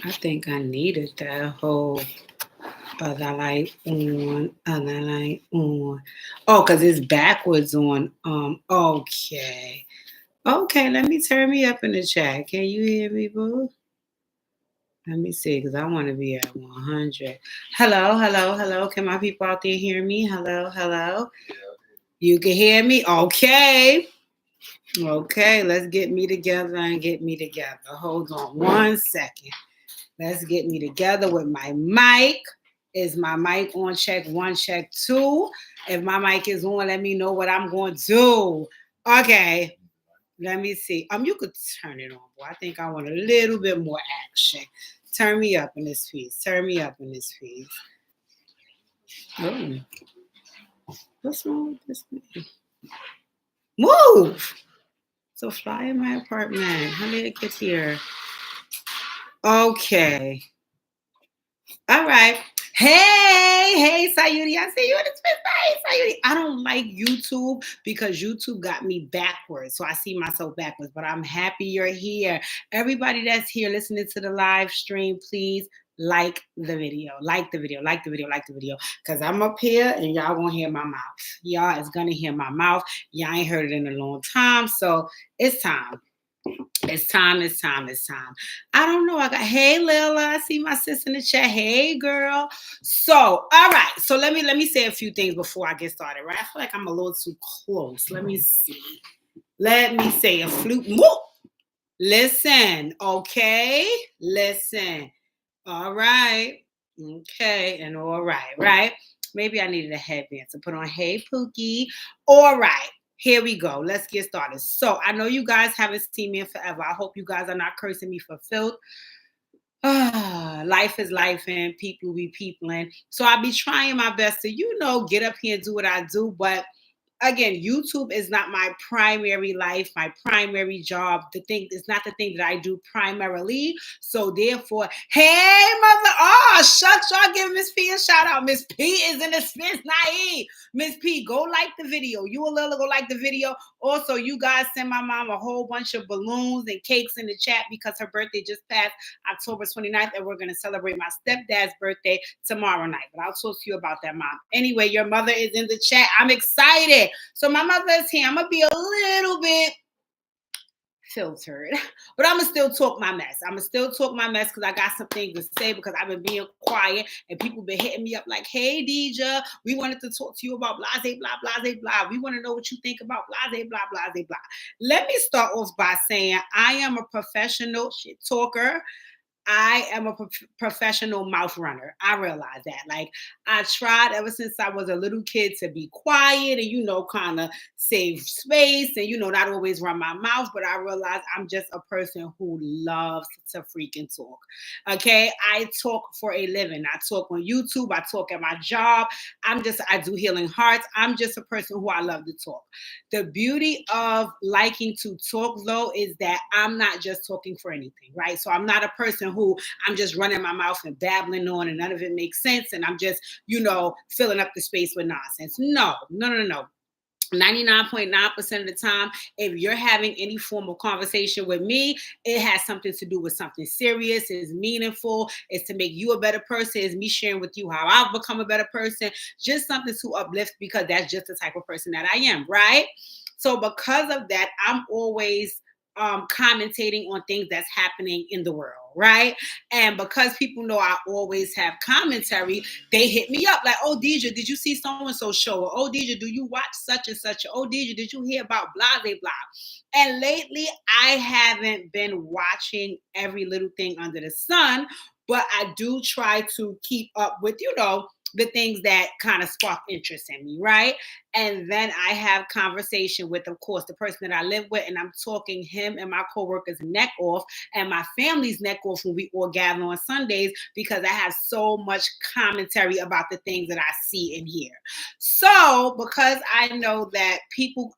I think I needed that whole other light on, other light on. Oh, because it's backwards on. Okay. Okay, let me turn me up in the chat. Can you hear me, boo? Let me see, because I want to be at 100. Hello, hello, hello. Can my people out there hear me? Hello, hello. You can hear me? Okay. Okay, let's get me together and get me together. Hold on 1 second. Let's get me together with my mic. Is my mic on? Check one, check two. If my mic is on, let me know what I'm going to do. Okay, let me see. You could turn it on, boy. I think I want a little bit more action. Turn me up in this piece. Turn me up in this piece. Oh, what's wrong with this thing? Move! So fly in my apartment. How did it get here? Okay. All right. Hey, Sayuri. I see you in the space. Hey, Sayuri. I don't like YouTube because YouTube got me backwards. So I see myself backwards, but I'm happy you're here. Everybody that's here listening to the live stream, please like the video. Like the video. Like the video. Like the video. Because I'm up here and y'all gonna hear my mouth. Y'all is gonna hear my mouth. Y'all ain't heard it in a long time. So it's time. It's time, it's time, it's time. I don't know. Hey Lila, I see my sis in the chat. Hey girl. So, all right. So let me say a few things before I get started, right? I feel like I'm a little too close. Let me see. Let me say a flute. Listen, okay? Listen. All right. Okay. And all right, right? Maybe I needed a headband to put on. Hey Pookie. All right. Here we go. Let's get started. So I know you guys haven't seen me in forever. I hope you guys are not cursing me for filth. Life is life and people be peopling. So I'll be trying my best to, get up here and do what I do. But again, YouTube is not my primary life, my primary job. The thing is not the thing that I do primarily. So therefore, hey mother, shucks, y'all give Miss P a shout out. Miss P is in the space, naive. Miss P, go like the video. You and Lila go like the video. Also, you guys send my mom a whole bunch of balloons and cakes in the chat because her birthday just passed October 29th, and we're going to celebrate my stepdad's birthday tomorrow night. But I'll talk to you about that, Mom. Anyway, your mother is in the chat. I'm excited. So my mother is here. I'm going to be a little bit filtered, but I'm going to still talk my mess. I'm going to still talk my mess because I got some things to say because I've been being quiet and people been hitting me up like, hey, Deja, we wanted to talk to you about blase, blah, blase, blah. We want to know what you think about blase, blah, blase, blah. Let me start off by saying I am a professional shit talker. I am a professional mouth runner. I realize that. Like, I tried ever since I was a little kid to be quiet and, kind of save space and, not always run my mouth. But I realize I'm just a person who loves to freaking talk. Okay. I talk for a living. I talk on YouTube. I talk at my job. I do healing hearts. I'm just a person who I love to talk. The beauty of liking to talk, though, is that I'm not just talking for anything, right? So I'm not a person who I'm just running my mouth and babbling on and none of it makes sense. And I'm just, filling up the space with nonsense. No. 99.9% of the time, if you're having any form of conversation with me, it has something to do with something serious, is meaningful, is to make you a better person, is me sharing with you how I've become a better person, just something to uplift because that's just the type of person that I am, right? So because of that, I'm always commentating on things that's happening in the world, right? And because people know I always have commentary, they hit me up like, oh, Deja, did you see so-and-so show? Or, oh, Deja, do you watch such and such? Oh, Deja, did you hear about blah, blah, blah? And lately, I haven't been watching every little thing under the sun, but I do try to keep up with, the things that kind of spark interest in me, right? And then I have conversation with, of course, the person that I live with, and I'm talking him and my coworkers' neck off and my family's neck off when we all gather on Sundays because I have so much commentary about the things that I see and hear. So because I know that people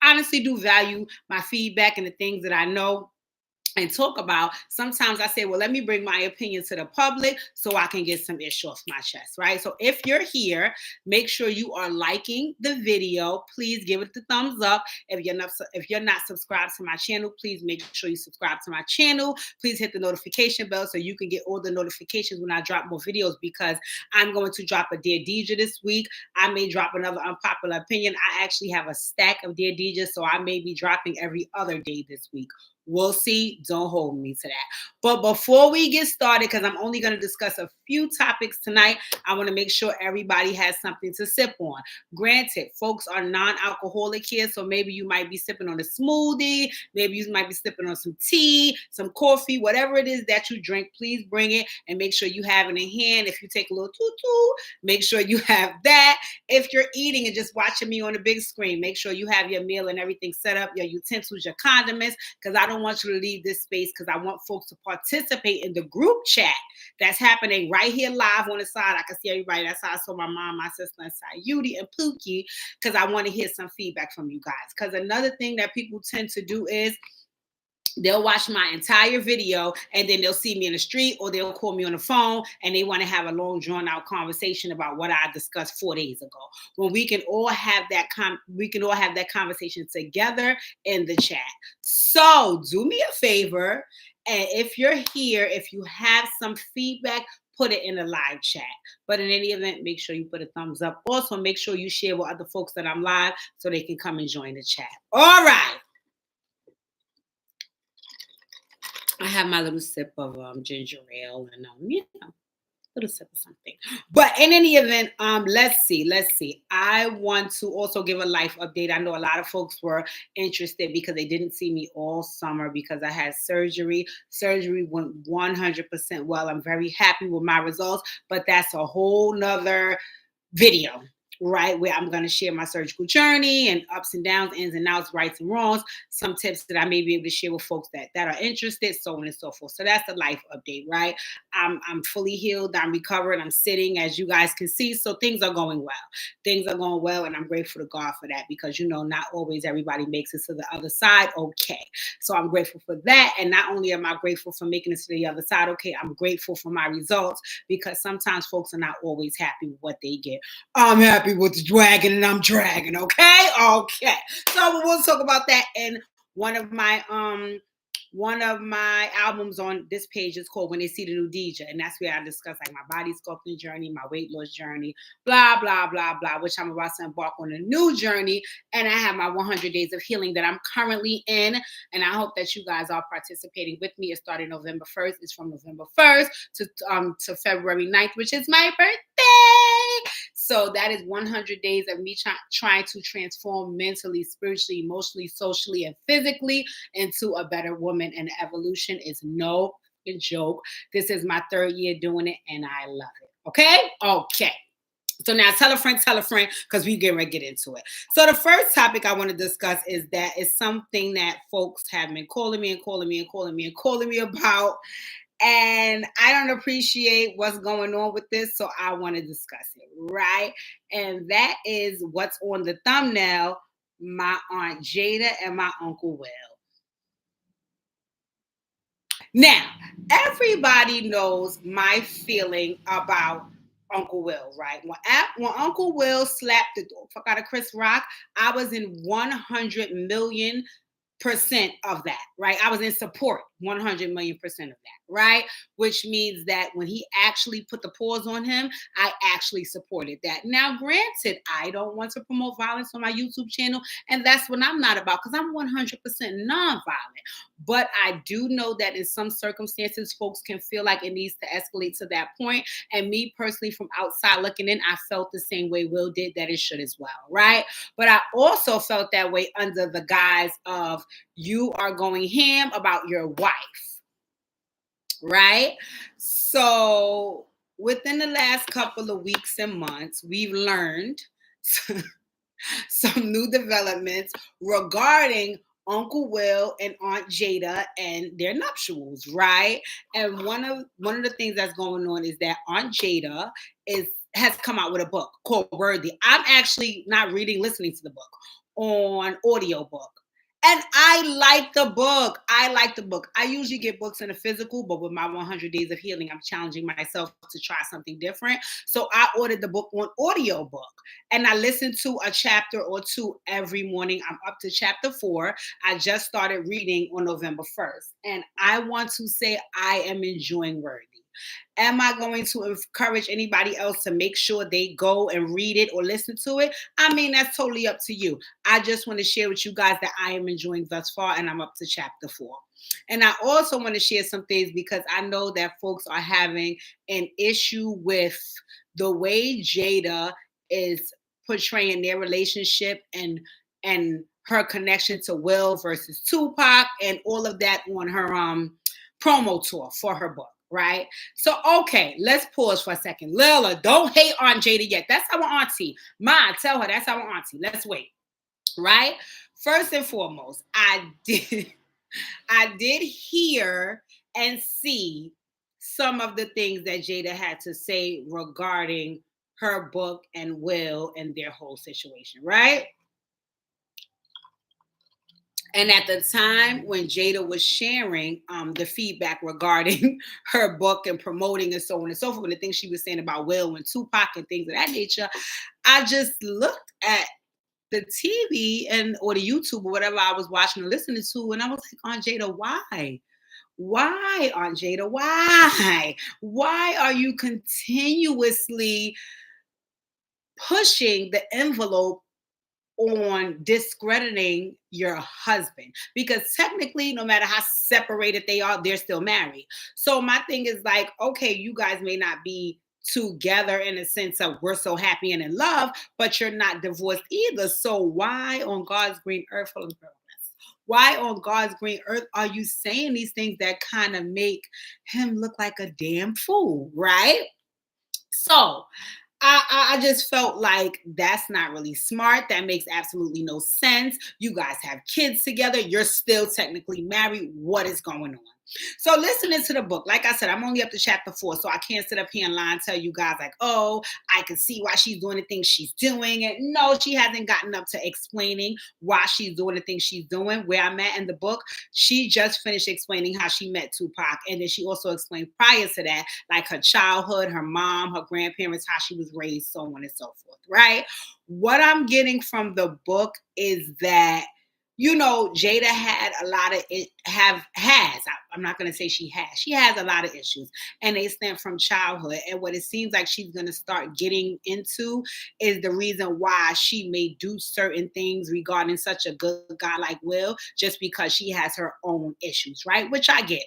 honestly do value my feedback and the things that I know, and talk about. Sometimes I say, well, let me bring my opinion to the public so I can get some ish off my chest, right? So if you're here, make sure you are liking the video. Please give it the thumbs up. If you're not subscribed to my channel, please make sure you subscribe to my channel. Please hit the notification bell so you can get all the notifications when I drop more videos, because I'm going to drop a Dear Deidre this week. I may drop another unpopular opinion. I actually have a stack of Dear Deidre, so I may be dropping every other day this week. We'll see. Don't hold me to that. But before we get started, because I'm only going to discuss a few topics tonight, I want to make sure everybody has something to sip on. Granted, folks are non-alcoholic here, so maybe you might be sipping on a smoothie, maybe you might be sipping on some tea, some coffee, whatever it is that you drink. Please bring it and make sure you have it in hand. If you take a little tutu, make sure you have that. If you're eating and just watching me on the big screen, make sure you have your meal and everything set up, your utensils, your condiments, because I don't want you to leave this space, because I want folks to participate in the group chat that's happening right here live on the side. I can see everybody. That's how I saw my mom, my sister, and Sayudi and Pookie, because I want to hear some feedback from you guys. Because another thing that people tend to do is they'll watch my entire video and then they'll see me in the street, or they'll call me on the phone and they want to have a long drawn out conversation about what I discussed 4 days ago, when we can all have that conversation together in the chat. So do me a favor, and if you're here, if you have some feedback, put it in the live chat. But in any event, make sure you put a thumbs up. Also, make sure you share with other folks that I'm live so they can come and join the chat. All right. I have my little sip of ginger ale and little sip of something. But in any event, let's see. I want to also give a life update. I know a lot of folks were interested because they didn't see me all summer because I had surgery. Surgery went 100% well. I'm very happy with my results, but that's a whole nother video, right, where I'm going to share my surgical journey and ups and downs, ins and outs, rights and wrongs, some tips that I may be able to share with folks that are interested, so on and so forth. So that's the life update, right? I'm fully healed. I'm recovered. I'm sitting, as you guys can see. So things are going well. Things are going well, and I'm grateful to God for that, because, not always everybody makes it to the other side. Okay. So I'm grateful for that. And not only am I grateful for making it to the other side, okay, I'm grateful for my results, because sometimes folks are not always happy with what they get. I'm happy with the dragon and I'm dragging, okay? Okay. So we'll talk about that in one of my albums on this page is called When They See the New DJ. And that's where I discuss like my body sculpting journey, my weight loss journey, blah, blah, blah, blah, which I'm about to embark on a new journey. And I have my 100 days of healing that I'm currently in. And I hope that you guys are participating with me. It started November 1st. It's from November 1st to February 9th, which is my birthday. So that is 100 days of me trying to transform mentally, spiritually, emotionally, socially, and physically into a better woman. And evolution is no joke. This is my 3rd year doing it, and I love it. Okay? Okay. So now tell a friend, because we get ready to get into it. So the first topic I want to discuss is something that folks have been calling me about. And I don't appreciate what's going on with this, so I want to discuss it, right? And that is what's on the thumbnail, my Aunt Jada and my Uncle Will. Now, everybody knows my feeling about Uncle Will, right? When Uncle Will slapped the fuck out of Chris Rock, I was in 100 million% of that, right? I was in support 100 million% of that, right? Which means that when he actually put the pause on him, I actually supported that. Now, granted, I don't want to promote violence on my YouTube channel, and that's what I'm not about, because I'm 100% nonviolent. But I do know that in some circumstances, folks can feel like it needs to escalate to that point. And me personally, from outside looking in, I felt the same way Will did, that it should as well, right? But I also felt that way under the guise of, you are going ham about your wife, right? So within the last couple of weeks and months, we've learned some new developments regarding Uncle Will and Aunt Jada and their nuptials, right? And one of the things that's going on is that Aunt Jada has come out with a book called Worthy. I'm actually not listening to the book on audiobook. And I like the book. I like the book. I usually get books in a physical, but with my 100 Days of Healing, I'm challenging myself to try something different. So I ordered the book on audiobook and I listen to a chapter or two every morning. I'm up to chapter 4. I just started reading on November 1st. And I want to say I am enjoying Worthy. Am I going to encourage anybody else to make sure they go and read it or listen to it? I mean, that's totally up to you. I just want to share with you guys that I am enjoying thus far, and I'm up to chapter 4. And I also want to share some things because I know that folks are having an issue with the way Jada is portraying their relationship and her connection to Will versus Tupac and all of that on her promo tour for her book, right? So, okay, let's pause for a second. Lila, don't hate Aunt Jada yet. That's our auntie. Ma, tell her that's our auntie. Let's wait, right? First and foremost, I did hear and see some of the things that Jada had to say regarding her book and Will and their whole situation, right? And at the time when Jada was sharing the feedback regarding her book and promoting and so on and so forth, and the things she was saying about Will and Tupac and things of that nature, I just looked at the TV and or the YouTube or whatever I was watching or listening to, and I was like, Aunt Jada, why? Why, Aunt Jada? Why? Why are you continuously pushing the envelope on discrediting your husband? Because technically, no matter how separated they are, they're still married. So my thing is like, okay, you guys may not be together in a sense of we're so happy and in love, but you're not divorced either. So why on God's green earth, why on God's green earth are you saying these things that kind of make him look like a damn fool, right? So I just felt like that's not really smart. That makes absolutely no sense. You guys have kids together. You're still technically married. What is going on? So listening to the book, like I said, I'm only up to chapter 4, so I can't sit up here and lie and tell you guys like, oh, I can see why she's doing the things she's doing. And no, she hasn't gotten up to explaining why she's doing the things she's doing. Where I'm at in the book, she just finished explaining how she met Tupac. And then she also explained prior to that, like her childhood, her mom, her grandparents, how she was raised, so on and so forth, right? What I'm getting from the book is that Jada had a lot of it I'm not going to say she has a lot of issues and they stem from childhood. And what it seems like she's going to start getting into is the reason why she may do certain things regarding such a good guy like Will, just because she has her own issues, right? Which I get.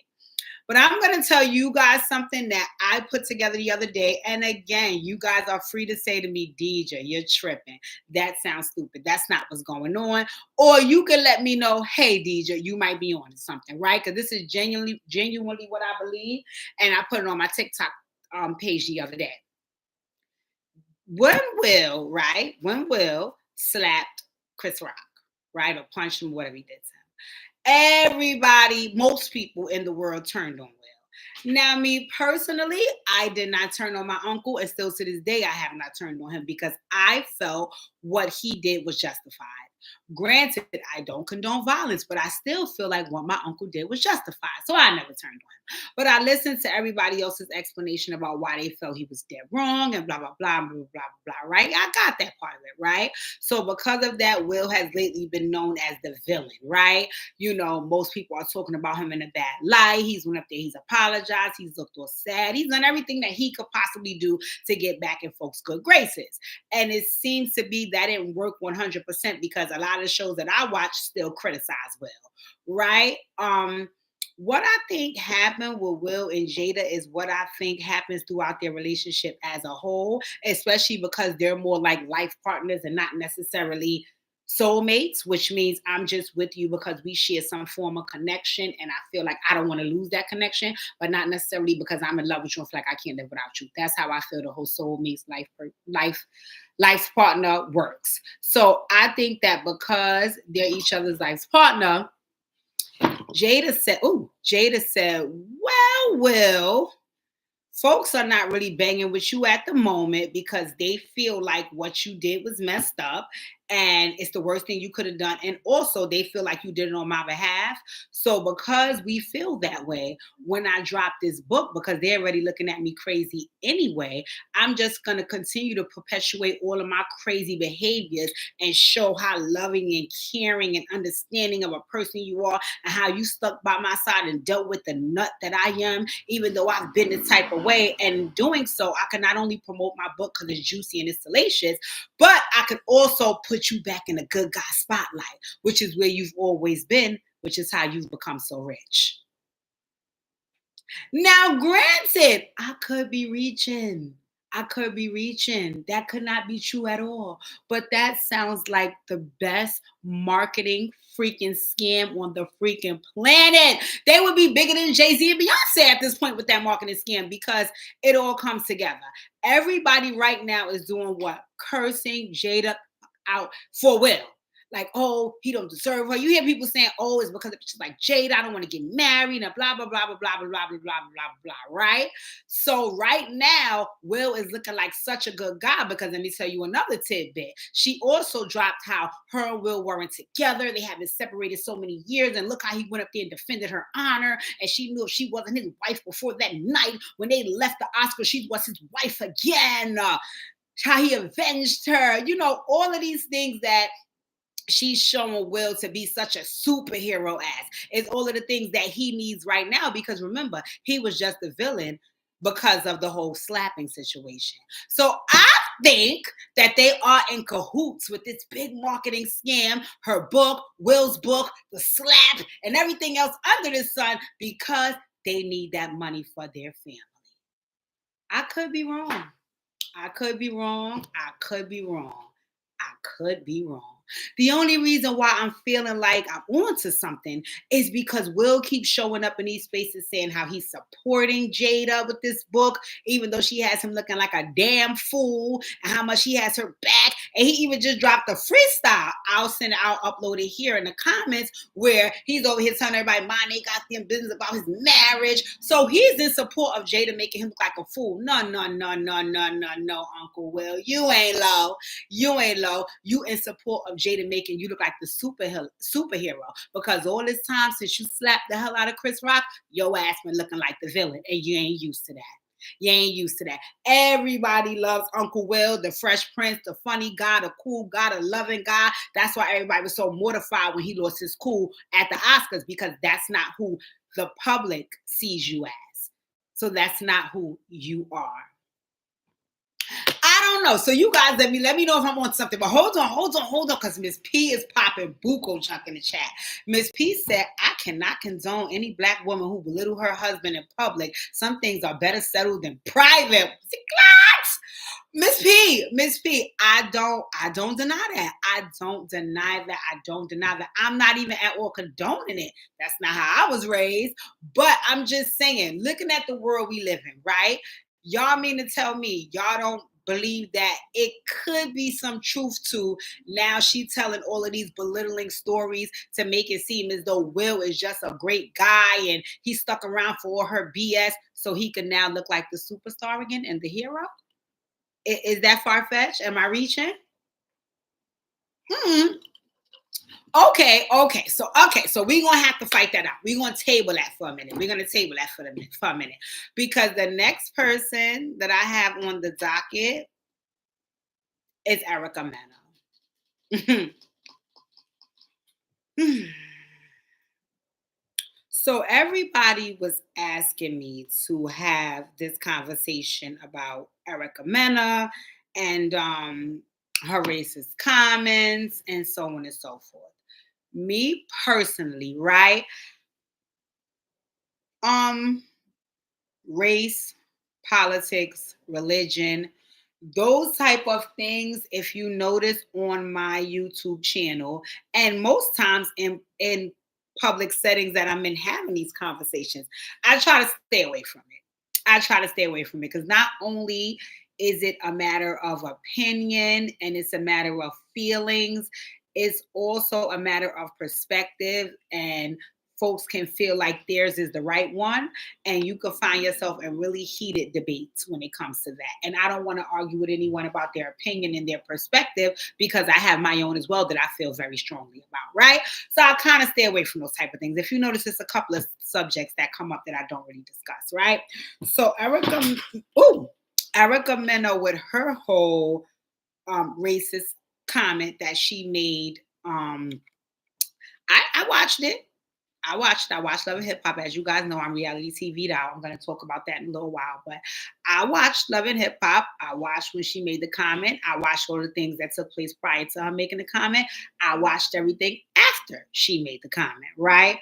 But I'm going to tell you guys something that I put together the other day. And again, you guys are free to say to me, DJ, you're tripping. That sounds stupid. That's not what's going on. Or you can let me know, hey, DJ, you might be on to something, right? Because this is genuinely what I believe. And I put it on my TikTok page the other day. When Will slapped Chris Rock, right? Or punched him, whatever he did to him. Everybody, most people in the world turned on Will. Now, me personally, I did not turn on my uncle, and still to this day, I have not turned on him because I felt what he did was justified. Granted, I don't condone violence, but I still feel like what my uncle did was justified. So I never turned on him. But I listened to everybody else's explanation about why they felt he was dead wrong and blah, blah, blah, blah, blah, blah, right? I got that part of it, right? So because of that, Will has lately been known as the villain, right? Most people are talking about him in a bad light. He's went up there, he's apologized, he's looked all sad, he's done everything that he could possibly do to get back in folks' good graces. And it seems to be that didn't work 100% because a lot of shows that I watch still criticize Will, right? What I think happened with Will and Jada is what I think happens throughout their relationship as a whole, especially because they're more like life partners and not necessarily soulmates, which means I'm just with you because we share some form of connection and I feel like I don't want to lose that connection, but not necessarily because I'm in love with you and feel like I can't live without you. That's how I feel the whole soulmates life partner works. So I think that because they're each other's life partner, Jada said, well, Will, folks are not really banging with you at the moment because they feel like what you did was messed up. and it's the worst thing you could have done. And also, they feel like you did it on my behalf. So, because we feel that way, when I drop this book, because they're already looking at me crazy anyway, I'm just going to continue to perpetuate all of my crazy behaviors and show how loving and caring and understanding of a person you are, and how you stuck by my side and dealt with the nut that I am, even though I've been this type of way. And doing so, I can not only promote my book because it's juicy and it's salacious, but I could also put you back in the good guy spotlight, which is where you've always been, which is how you've become so rich. Now, granted, I could be reaching. That could not be true at all. But that sounds like the best marketing freaking scam on the freaking planet. They would be bigger than Jay-Z and Beyonce at this point with that marketing scam, because it all comes together. Everybody right now is doing what? Cursing Jada out for Will. Like, oh, he don't deserve her. You hear people saying, oh, it's because she's like, Jada, I don't want to get married, and blah, blah, blah, blah, blah, blah, blah, blah, blah, blah, blah, right? So right now, Will is looking like such a good guy, because let me tell you another tidbit. She also dropped how her and Will weren't together. They have been separated so many years, and look how he went up there and defended her honor, and she knew if she wasn't his wife before that night when they left the Oscar, she was his wife again. How he avenged her. You know, all of these things that she's showing Will to be such a superhero as. It's all of the things that he needs right now, because remember, he was just the villain because of the whole slapping situation. So I think that they are in cahoots with this big marketing scam, her book, Will's book, the slap, and everything else under the sun, because they need that money for their family. I could be wrong. I could be wrong. I could be wrong. I could be wrong. The only reason why I'm feeling like I'm onto something is because Will keeps showing up in these spaces saying how he's supporting Jada with this book, even though she has him looking like a damn fool, and how much he has her back. And he even just dropped a freestyle. I'll upload it here in the comments, where he's over here telling everybody, mind they got them business about his marriage. So he's in support of Jada making him look like a fool. No, Uncle Will. You ain't low. You in support of Jada making you look like the superhero, because all this time since you slapped the hell out of Chris Rock, your ass been looking like the villain, and you ain't used to that. Everybody loves Uncle Will, the Fresh Prince, the funny guy, the cool guy, the loving guy. That's why everybody was so mortified when he lost his cool at the Oscars, because that's not who the public sees you as. So that's not who you are. I don't know. So you guys let me know if I'm on something. But hold on, because Miss P is popping buco chunk in the chat. Miss P said, I cannot condone any Black woman who belittle her husband in public. Some things are better settled than private. Miss P, I don't deny that. I don't deny that. I'm not even at all condoning it. That's not how I was raised. But I'm just saying, looking at the world we live in, right? Y'all mean to tell me y'all don't believe that it could be some truth to now she telling all of these belittling stories to make it seem as though Will is just a great guy and he stuck around for all her BS so he can now look like the superstar again and the hero? Is that far-fetched? Am I reaching? Okay. So we're gonna have to fight that out. We're gonna table that for a minute. Because the next person that I have on the docket is Erica Mena. So everybody was asking me to have this conversation about Erica Mena and her racist comments and so on and so forth. Me personally, right? Race, politics, religion, those type of things, if you notice on my YouTube channel, and most times in public settings that I'm in having these conversations, I try to stay away from it. Because not only is it a matter of opinion and it's a matter of feelings, it's also a matter of perspective and folks can feel like theirs is the right one, and you can find yourself in really heated debates when it comes to that. And I don't want to argue with anyone about their opinion and their perspective, because I have my own as well that I feel very strongly about, right? So I kind of stay away from those type of things. If you notice, there's a couple of subjects that come up that I don't really discuss, right? So Erica Mena, with her whole racist comment that she made, I watched it. I watched Love and Hip Hop. As you guys know, I'm reality TV now. I'm going to talk about that in a little while. But I watched Love and Hip Hop. I watched when she made the comment. I watched all the things that took place prior to her making the comment. I watched everything after she made the comment, right?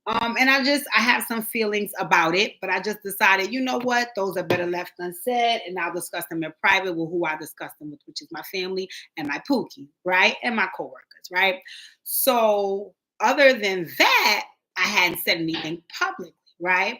And I have some feelings about it, but I just decided, you know what, those are better left unsaid, and I'll discuss them in private with who I discuss them with, which is my family and my pookie, right, and my coworkers, right. So other than that, I hadn't said anything publicly, right.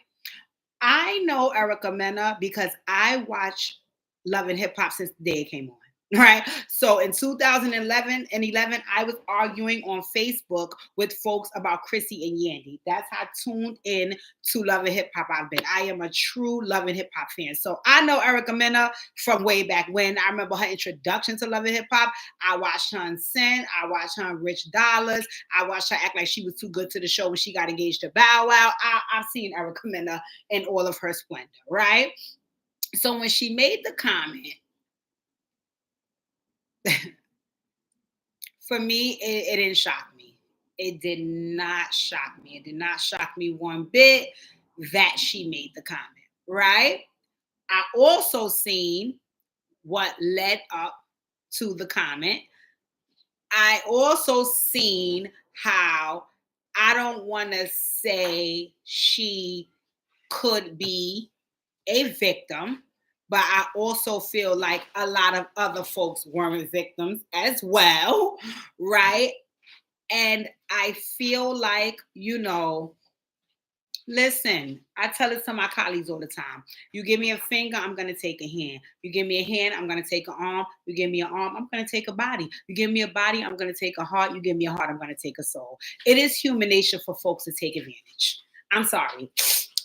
I know Erica Mena because I watched Love and Hip Hop since the day it came on. Right. So in 2011 I was arguing on Facebook with folks about Chrissy and Yandy. That's how tuned in to Love and Hip Hop I've been. I am a true Love and Hip Hop fan. So I know Erica Mena from way back when. I remember her introduction to Love and Hip Hop. I watched her in Sin. I watched her in Rich Dollars. I watched her act like she was too good to the show when she got engaged to Bow Wow. I've seen Erica Mena in all of her splendor, right? So when she made the comment, for me, it didn't shock me. It did not shock me. It did not shock me one bit that she made the comment, right? I also seen what led up to the comment. I also seen how I don't want to say she could be a victim, but I also feel like a lot of other folks weren't victims as well, right? And I feel like, listen, I tell it to my colleagues all the time. You give me a finger, I'm going to take a hand. You give me a hand, I'm going to take an arm. You give me an arm, I'm going to take a body. You give me a body, I'm going to take a heart. You give me a heart, I'm going to take a soul. It is human nature for folks to take advantage. I'm sorry.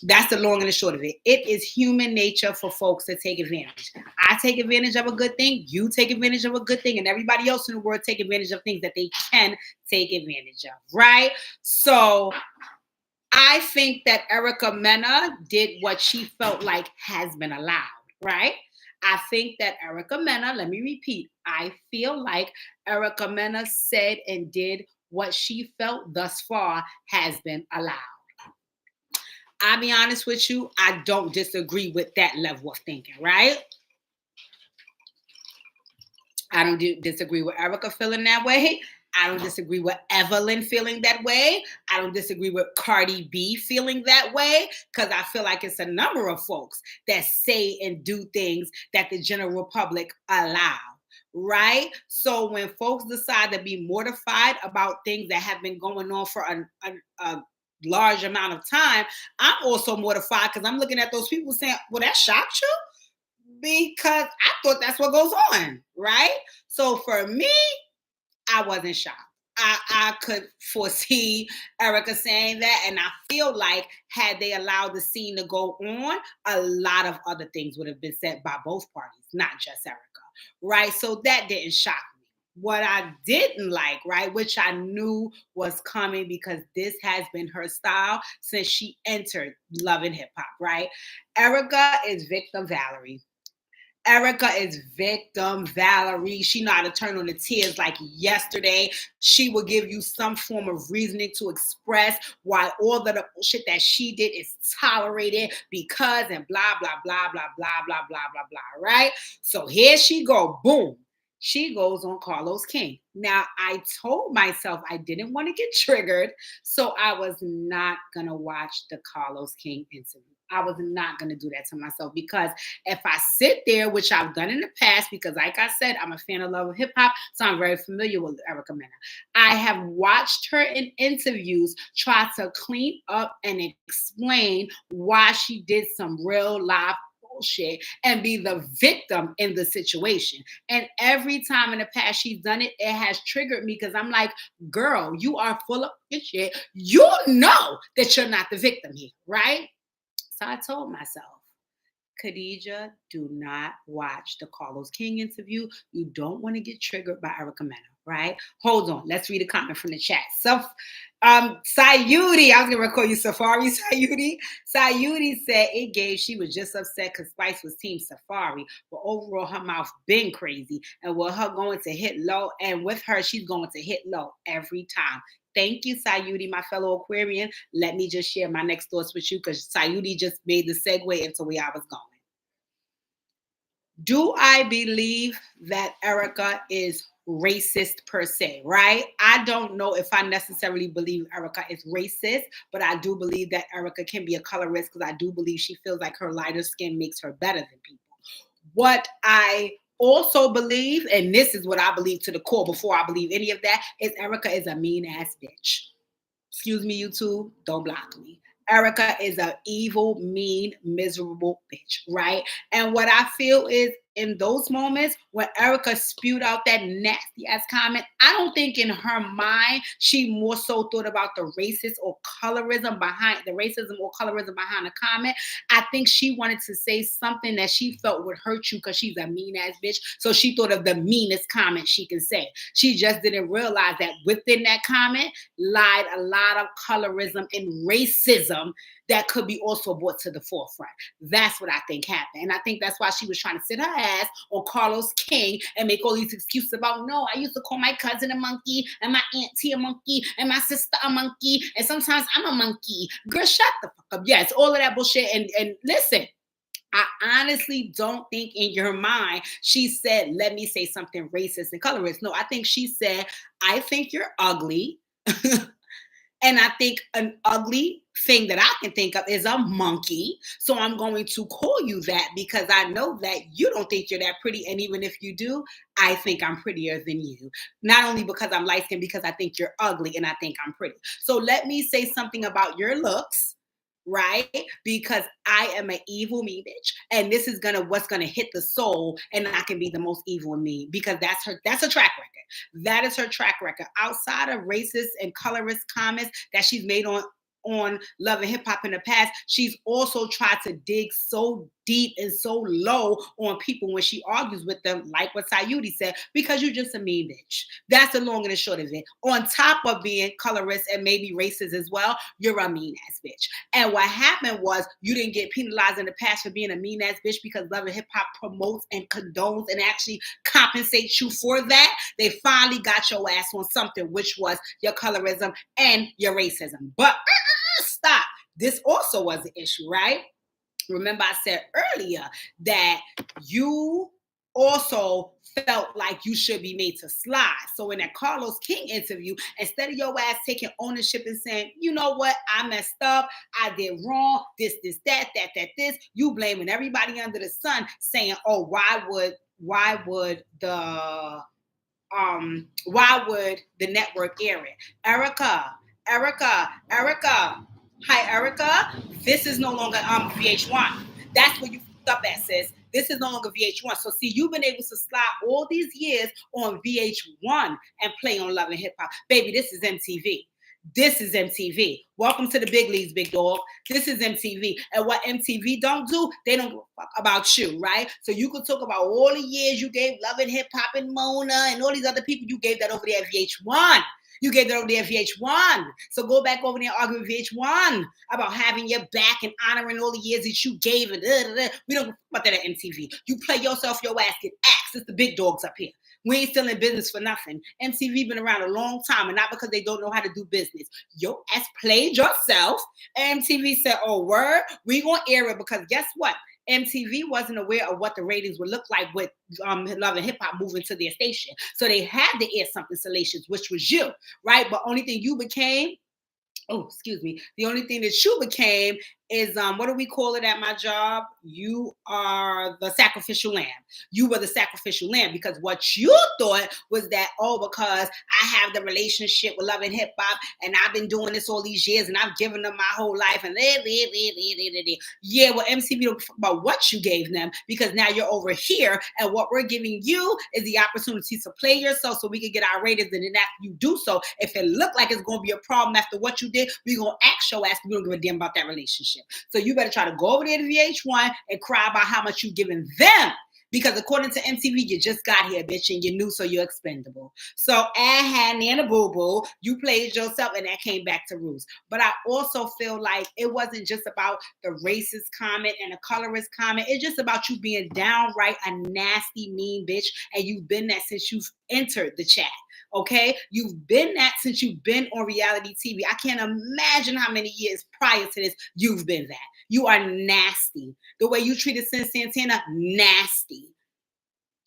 That's the long and the short of it. It is human nature for folks to take advantage. I take advantage of a good thing. You take advantage of a good thing. And everybody else in the world take advantage of things that they can take advantage of. Right? So I think that Erica Mena did what she felt like has been allowed. Right? I think that Erica Mena, let me repeat, I feel like Erica Mena said and did what she felt thus far has been allowed. I'll be honest with you, I don't disagree with that level of thinking, right? I don't disagree with Erica feeling that way. I don't disagree with Evelyn feeling that way. I don't disagree with Cardi B feeling that way, because I feel like it's a number of folks that say and do things that the general public allow. Right? So when folks decide to be mortified about things that have been going on for a large amount of time, I'm also mortified because I'm looking at those people saying, well, that shocked you? Because I thought that's what goes on, right? So for me, I wasn't shocked. I could foresee Erica saying that, and I feel like had they allowed the scene to go on, a lot of other things would have been said by both parties, not just Erica, right? So that didn't shock me. What I didn't like, right, which I knew was coming because this has been her style since she entered Love and Hip Hop, right? Erica is victim Valerie. Erica is victim Valerie. She know how to turn on the tears like yesterday. She will give you some form of reasoning to express why all the shit that she did is tolerated because and blah, blah, blah, blah, blah, blah, blah, blah, blah, right? So here she go. Boom. She goes on Carlos King. Now, I told myself I didn't want to get triggered, so I was not going to watch the Carlos King interview. I was not going to do that to myself, because if I sit there, which I've done in the past, because like I said, I'm a fan of Love of Hip Hop, so I'm very familiar with Erica Mena. I have watched her in interviews try to clean up and explain why she did some real live bullshit and be the victim in the situation. And every time in the past she's done it, it has triggered me because I'm like, girl, you are full of shit. You know that you're not the victim here, right? So I told myself, Khadija, do not watch the Carlos King interview. You don't want to get triggered by Erica Mena, right? Hold on. Let's read a comment from the chat. So, Sayudi, I was going to call you Safari Sayudi. Sayudi said it gave, she was just upset because Spice was Team Safari, but overall her mouth been crazy. And with her going to hit low, and with her, she's going to hit low every time. Thank you, Sayudi, my fellow Aquarian. Let me just share my next thoughts with you because Sayudi just made the segue into where I was going. Do I believe that Erica is racist per se, right? I don't know if I necessarily believe Erica is racist, but I do believe that Erica can be a colorist because I do believe she feels like her lighter skin makes her better than people. What I also believe, and this is what I believe to the core before I believe any of that, is Erica is a mean ass bitch. Excuse me, YouTube, don't block me. Erica is an evil, mean, miserable bitch, right? And what I feel is in those moments when Erica spewed out that nasty ass comment, I don't think in her mind she more so thought about the racism or colorism behind the comment. I think she wanted to say something that she felt would hurt you because she's a mean ass bitch. So she thought of the meanest comment she can say. She just didn't realize that within that comment lied a lot of colorism and racism that could be also brought to the forefront. That's what I think happened. And I think that's why she was trying to sit her ass on Carlos King and make all these excuses about, no, I used to call my cousin a monkey and my auntie a monkey and my sister a monkey. And sometimes I'm a monkey. Girl, shut the fuck up. Yes, all of that bullshit. And listen, I honestly don't think in your mind she said, let me say something racist and colorist. No, I think she said, I think you're ugly. And I think an ugly thing that I can think of is a monkey. So I'm going to call you that because I know that you don't think you're that pretty. And even if you do, I think I'm prettier than you. Not only because I'm light-skinned, because I think you're ugly and I think I'm pretty. So let me say something about your looks, right? Because I am an evil me bitch. And this is what's gonna hit the soul, and I can be the most evil in me because that's a track record. That is her track record. Outside of racist and colorist comments that she's made on Love and Hip Hop in the past, she's also tried to dig so deep and so low on people when she argues with them, like what Sayudi said, because you're just a mean bitch. That's the long and the short of it. On top of being colorist and maybe racist as well, you're a mean ass bitch. And what happened was you didn't get penalized in the past for being a mean ass bitch because Love and Hip Hop promotes and condones and actually compensates you for that. They finally got your ass on something, which was your colorism and your racism. But stop. This also was an issue, right? Remember I said earlier that you also felt like you should be made to slide. So in that Carlos King interview, instead of your ass taking ownership and saying, you know what, I messed up, I did wrong, this, that, this, you blaming everybody under the sun saying, oh, why would the network air it? Erica. Hi, Erica. This is no longer VH1. That's what you fucked up at, sis. This is no longer VH1. So see, you've been able to slide all these years on VH1 and play on Love and Hip Hop. Baby, this is MTV. This is MTV. Welcome to the big leagues, big dog. This is MTV. And what MTV don't do, they don't give a fuck about you, right? So you could talk about all the years you gave Love and Hip Hop and Mona and all these other people. You gave that over there at VH1. You gave that over there at VH1. So go back over there and argue with VH1 about having your back and honoring all the years that you gave. And we don't talk about that at MTV. You play yourself, your ass get axed. It's the big dogs up here. We ain't still in business for nothing. MTV been around a long time, and not because they don't know how to do business. Your ass played yourself. MTV said, oh, word, we gonna air it because guess what? MTV wasn't aware of what the ratings would look like with Love and Hip Hop moving to their station. So they had to air something salacious, which was you, right? But only thing you became, the only thing that you became is what do we call it at my job? You are the sacrificial lamb. You were the sacrificial lamb because what you thought was that, oh, because I have the relationship with Love and Hip Hop and I've been doing this all these years and I've given them my whole life and yeah, well, MCB don't talk about what you gave them because now you're over here and what we're giving you is the opportunity to play yourself so we can get our ratings, and then after you do so, if it look like it's going to be a problem after what you did, we're going to ask your ass. We don't give a damn about that relationship. So you better try to go over there to VH1 and cry about how much you've given them. Because according to MTV, you just got here, bitch, and you're new, so you're expendable. So, Nana Boo Boo, you played yourself, and that came back to roost. But I also feel like it wasn't just about the racist comment and the colorist comment. It's just about you being downright a nasty, mean bitch, and you've been that since you've entered the chat. Okay, you've been that since you've been on reality TV. I can't imagine how many years prior to this you've been that. You are nasty. The way you treated Sin Santana, nasty.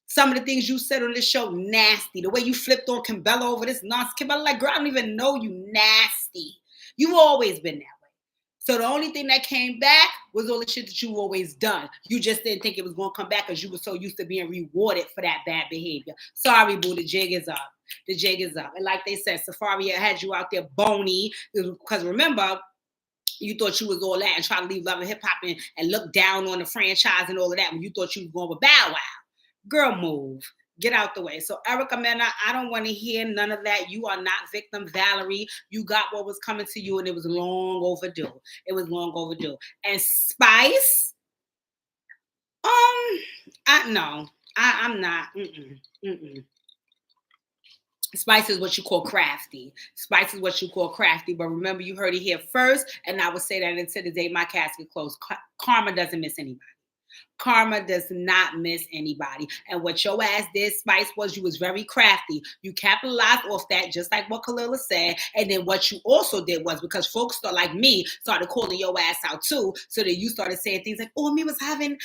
Some of the things you said on this show, nasty. The way you flipped on Kimbella over this nonsense. Kimbella, like, girl, I don't even know you, nasty. You've always been that way. So the only thing that came back was all the shit that you've always done. You just didn't think it was going to come back because you were so used to being rewarded for that bad behavior. Sorry, boo, the jig is up. The jig is up. And like they said, Safari had you out there bony. Because remember, you thought you was all that and try to leave Love and Hip Hop and look down on the franchise and all of that when you thought you was going with Bow Wow. Girl, move. Get out the way. So, Erica Mena, I don't want to hear none of that. You are not victim Valerie. You got what was coming to you, and it was long overdue. It was long overdue. And Spice, I'm not. Spice is what you call crafty. Spice is what you call crafty. But remember, you heard it here first, and I would say that until the day my casket closed. Karma doesn't miss anybody. Karma does not miss anybody. And what your ass did, Spice, was you was very crafty. You capitalized off that, just like what Kalila said. And then what you also did was, because folks like me started calling your ass out too, so that you started saying things like, oh, me was having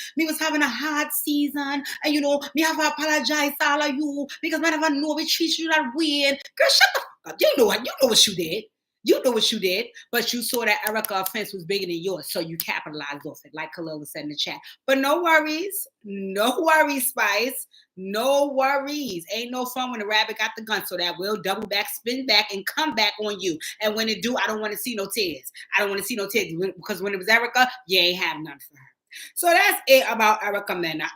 a hard season, and me have to apologize to all of you because I never know we treat you that weird. Girl, shut the fuck up. You know what you did. You know what you did, but you saw that Erica offense was bigger than yours, so you capitalized off it, like Kalila said in the chat. But no worries, Spice. No worries. Ain't no fun when the rabbit got the gun, so that will double back, spin back, and come back on you. And when it do, I don't want to see no tears. I don't want to see no tears because when it was Erica, you ain't have none for her. So that's it about Erica Mena.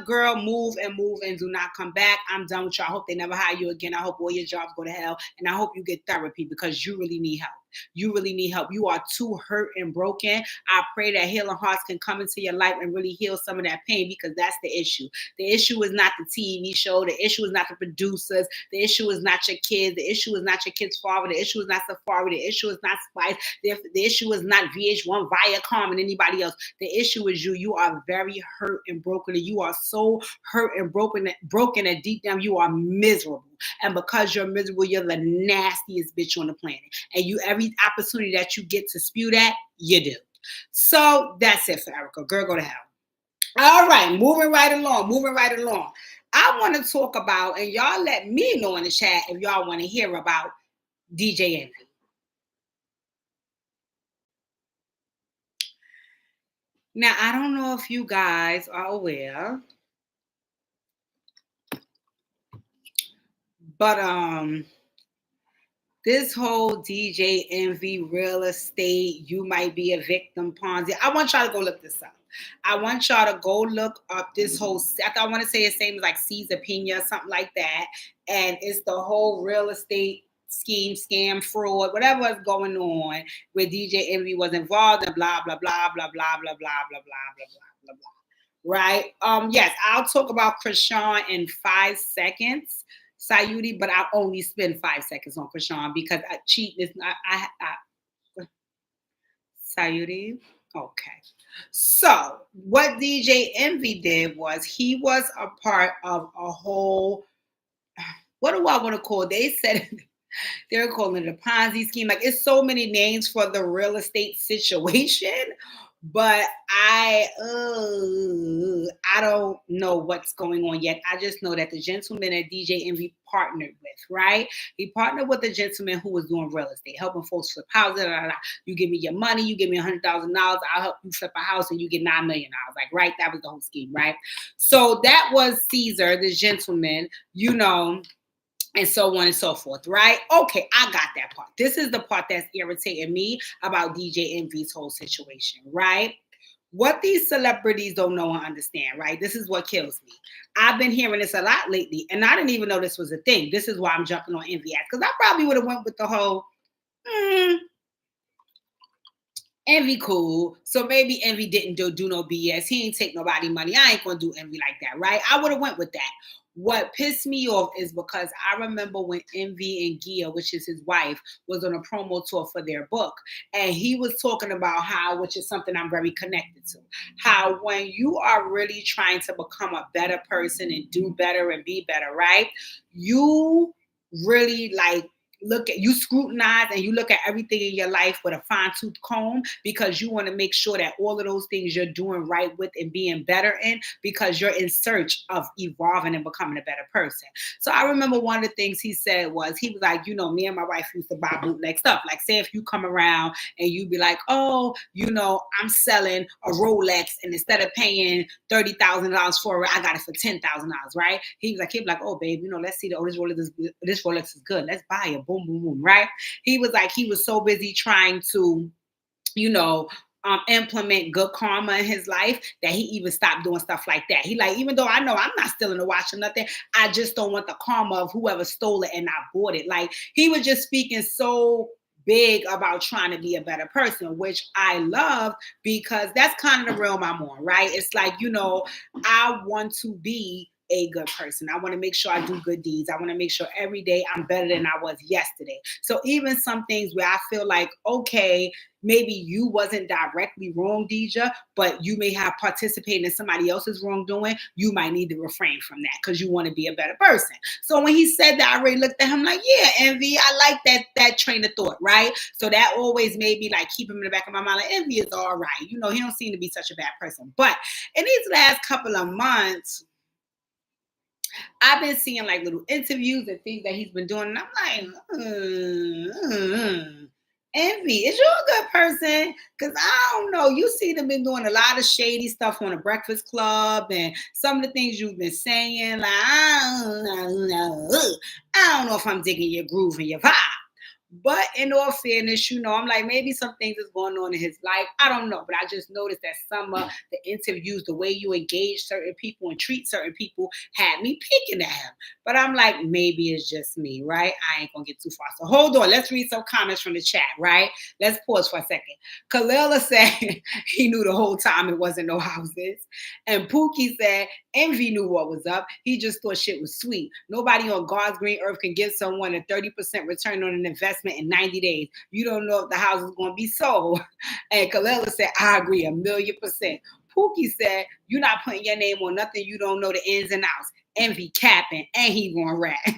Girl, move and do not come back. I'm done with you. I hope they never hire you again. I hope all your jobs go to hell. And I hope you get therapy because you really need help. You really need help. You are too hurt and broken. I pray that healing hearts can come into your life and really heal some of that pain, because that's the issue. The issue is not the TV show. The issue is not the producers. The issue is not your kids. The issue is not your kid's father. The issue is not Safari. The issue is not Spice. The issue is not VH1, Viacom, and anybody else. The issue is you. You are very hurt and broken. And you are so hurt and broken that deep down you are miserable. And because you're miserable, you're the nastiest bitch on the planet. And every opportunity that you get to spew that, you do. So that's it for Erica. Girl, go to hell. All right, moving right along. I want to talk about, and y'all let me know in the chat if y'all want to hear about DJ Envy. Now, I don't know if you guys are aware, but this whole DJ Envy real estate, you might be a victim Ponzi. I want y'all to go look this up. I want y'all to go look up this whole, I want to say it's same as like Caesar Pena, something like that. And it's the whole real estate scheme, scam, fraud, whatever is going on where DJ Envy was involved and blah, blah, blah, blah, blah, blah, blah, blah, blah, blah, blah, blah. Right? Yes, I'll talk about Krishan in 5 seconds. Sayudi, but I only spend 5 seconds on Krishan because cheating is not. Sayudi, okay. So what DJ Envy did was he was a part of a whole. What do I want to call? They said they're calling it a Ponzi scheme. Like, it's so many names for the real estate situation. But I don't know what's going on yet. I just know that the gentleman that DJ Envy partnered with, right? He partnered with a gentleman who was doing real estate, helping folks flip houses. You give me your money, you give me $100,000, I'll help you flip a house, and you get $9 million. Like, right? That was the whole scheme, right? So that was Caesar, the gentleman, and so on and so forth, right? Okay, I got that part. This is the part that's irritating me about DJ Envy's whole situation, right? What these celebrities don't know and understand, right? This is what kills me. I've been hearing this a lot lately, and I didn't even know this was a thing. This is why I'm jumping on Envy ads, because I probably would have went with the whole, Envy cool. So maybe Envy didn't do no BS. He ain't take nobody money. I ain't gonna do Envy like that, right? I would have went with that. What pissed me off is because I remember when Envy and Gia, which is his wife, was on a promo tour for their book. And he was talking about how, which is something I'm very connected to, how when you are really trying to become a better person and do better and be better, right? You really you scrutinize and you look at everything in your life with a fine-tooth comb, because you want to make sure that all of those things you're doing right with and being better in, because you're in search of evolving and becoming a better person. So I remember one of the things he said was, he was like, me and my wife used to buy bootleg stuff. Like, say if you come around and you be like, oh, I'm selling a Rolex, and instead of paying $30,000 for it, I got it for $10,000, right? He'd be like, oh, babe, let's see, this Rolex is good. Let's buy it. Boom, boom, boom, right? He was so busy trying to, implement good karma in his life that he even stopped doing stuff like that. He like, even though I know I'm not stealing a watch or nothing, I just don't want the karma of whoever stole it and I bought it. Like, he was just speaking so big about trying to be a better person, which I love, because that's kind of the realm I'm on, right? It's like, I want to be a good person. I want to make sure I do good deeds. I want to make sure every day I'm better than I was yesterday. So even some things where I feel like, okay, maybe you wasn't directly wrong, Deja, but you may have participated in somebody else's wrongdoing. You might need to refrain from that because you want to be a better person. So when he said that, I already looked at him like, yeah, Envy, I like that train of thought, right? So that always made me like keep him in the back of my mind, like, Envy is all right. He don't seem to be such a bad person. But in these last couple of months, I've been seeing like little interviews and things that he's been doing, and I'm like, Envy, is you a good person? Because I don't know. You see them been doing a lot of shady stuff on the Breakfast Club, and some of the things you've been saying, like, I don't know if I'm digging your groove and your vibe. But in all fairness, I'm like, maybe some things is going on in his life. I don't know. But I just noticed that some of the interviews, the way you engage certain people and treat certain people had me peeking at him. But I'm like, maybe it's just me, right? I ain't going to get too far. So hold on. Let's read some comments from the chat, right? Let's pause for a second. Kalila said he knew the whole time it wasn't no houses. And Pookie said Envy knew what was up. He just thought shit was sweet. Nobody on God's green earth can give someone a 30% return on an investment in 90 days. You don't know if the house is going to be sold. And Kalila said, I agree 1,000,000%. Pookie said, you're not putting your name on nothing you don't know the ins and outs. Envy capping, and he going rat. Okay,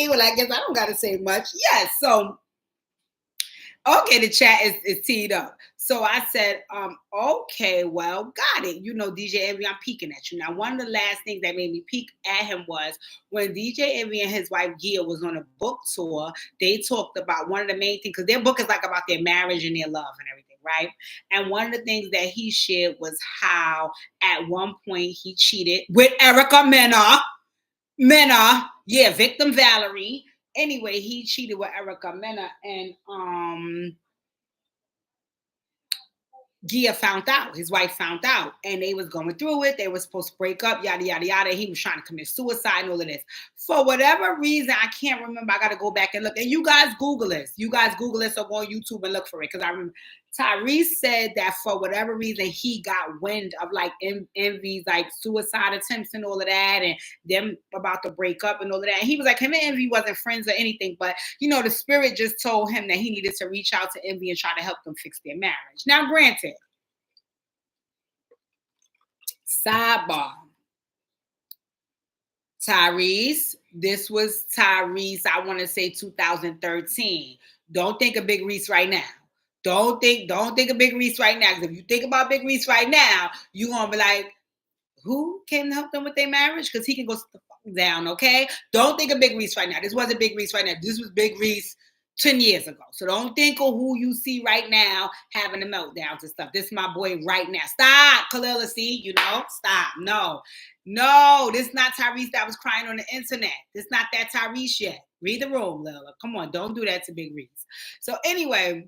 well, I guess I don't got to say much. Yes, so okay, the chat is teed up. So I said, okay, well, got it. DJ Envy, I'm peeking at you. Now, one of the last things that made me peek at him was when DJ Envy and his wife Gia was on a book tour. They talked about one of the main things, because their book is like about their marriage and their love and everything, right? And one of the things that he shared was how at one point he cheated with Erica Mena, yeah, victim Valerie. Anyway, he cheated with Erica Mena, and Gia found out. His wife found out, and they was going through it. They were supposed to break up, yada yada yada. He was trying to commit suicide and all of this. For whatever reason, I can't remember. I got to go back and look. And you guys Google this. You guys Google this or go on YouTube and look for it, because I remember Tyrese said that for whatever reason he got wind of like Envy's like suicide attempts and all of that, and them about to break up and all of that. And he was like, him and Envy wasn't friends or anything, but the spirit just told him that he needed to reach out to Envy and try to help them fix their marriage. Now, granted, sidebar, Tyrese, this was Tyrese, I want to say 2013. Don't think of Big Reese right now. Don't think of Big Reese right now. Because if you think about Big Reese right now, you're gonna be like, who can help them with their marriage? Because he can go sit the fuck down, okay? Don't think of Big Reese right now. This wasn't Big Reese right now. This was Big Reese 10 years ago. So don't think of who you see right now having the meltdowns and stuff. This is my boy right now. Stop, Kalila, see, stop. No, this is not Tyrese that was crying on the internet. This is not that Tyrese yet. Read the room, Lila. Come on, don't do that to Big Reese. So anyway,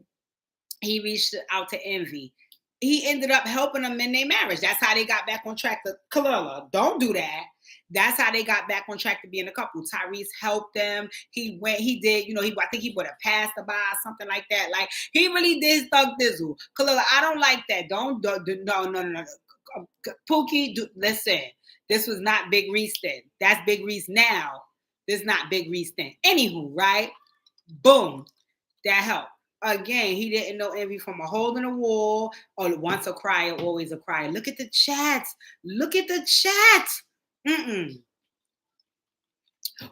he reached out to Envy. He ended up helping them in their marriage. That's how they got back on track to Kalila. Don't do that. That's how they got back on track to being a couple. Tyrese helped them. He did, I think he would have passed the by or something like that. Like, he really did thug dizzle. Kalila, I don't like that. No. Pookie, listen. This was not Big Reese then. That's Big Reese now. This is not Big Reese then. Anywho, right? Boom. That helped. Again, he didn't know Envy from a hole in the wall, or once a crier, always a crier. Look at the chats.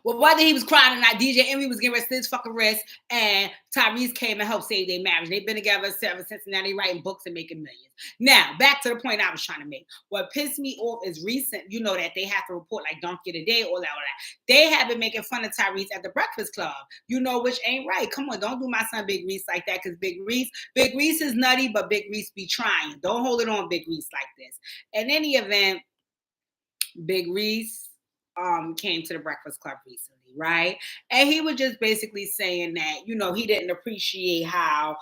Well, whether he was crying or not, DJ Envy was getting ready to slit his fucking wrist, and Tyrese came and helped save their marriage. They've been together ever since, and now they writing books and making millions. Now, back to the point I was trying to make. What pissed me off is recent, that they have to report like Don't Get a Day, all that. They have been making fun of Tyrese at the Breakfast Club, which ain't right. Come on, don't do my son Big Reese like that, because Big Reese is nutty, but Big Reese be trying. Don't hold it on Big Reese like this. In any event, Big Reese came to the Breakfast Club recently, right? And he was just basically saying that, he didn't appreciate how,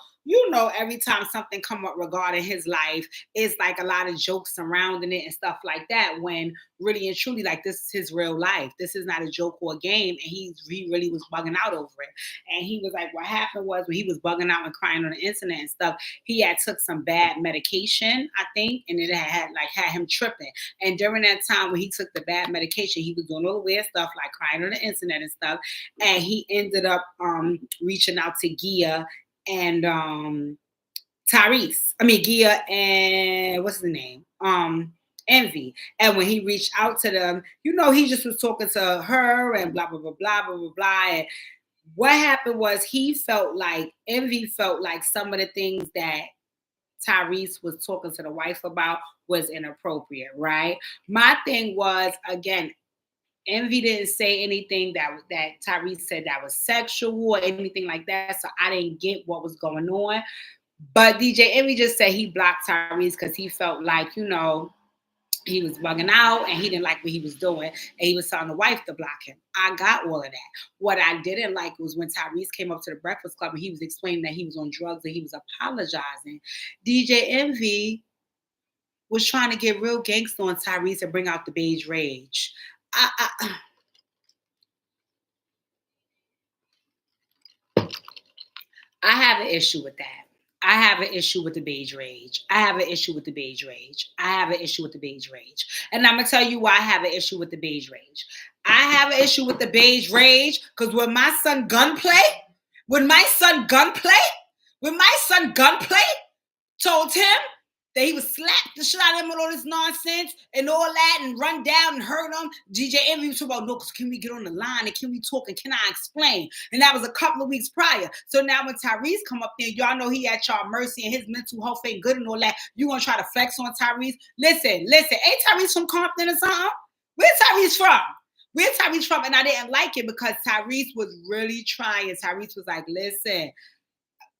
every time something come up regarding his life, it's like a lot of jokes surrounding it and stuff like that, when really and truly, like, this is his real life. This is not a joke or a game. And he really was bugging out over it. And he was like, what happened was, when he was bugging out and crying on the internet and stuff, he had took some bad medication, I think, and it had him tripping. And during that time when he took the bad medication, he was doing all the weird stuff, like crying on the internet and stuff. And he ended up reaching out to Gia and Gia and what's the name? Envy. And when he reached out to them, he just was talking to her and blah, blah, blah, blah, blah, blah, blah. And what happened was, Envy felt like some of the things that Tyrese was talking to the wife about was inappropriate, right? My thing was, again, Envy didn't say anything that Tyrese said that was sexual or anything like that, so I didn't get what was going on. But DJ Envy just said he blocked Tyrese because he felt like, he was bugging out and he didn't like what he was doing, and he was telling the wife to block him. I got all of that. What I didn't like was when Tyrese came up to the Breakfast Club and he was explaining that he was on drugs and he was apologizing. DJ Envy was trying to get real gangster on Tyrese and bring out the beige rage. I have an issue with that. I have an issue with the beige rage. And I'm going to tell you why I have an issue with the beige rage. I have an issue with the beige rage because when my son Gunplay told him that he would slap the shit out of him with all this nonsense and all that and run down and hurt him, DJ Envy was talking about, no, because can we get on the line and can we talk and can I explain? And that was a couple of weeks prior. So now when Tyrese come up there, y'all know he at y'all mercy and his mental health ain't good and all that. You gonna try to flex on Tyrese? Listen, ain't Tyrese from Compton or something? Where's Tyrese from? And I didn't like it because Tyrese was really trying. Tyrese was like, listen,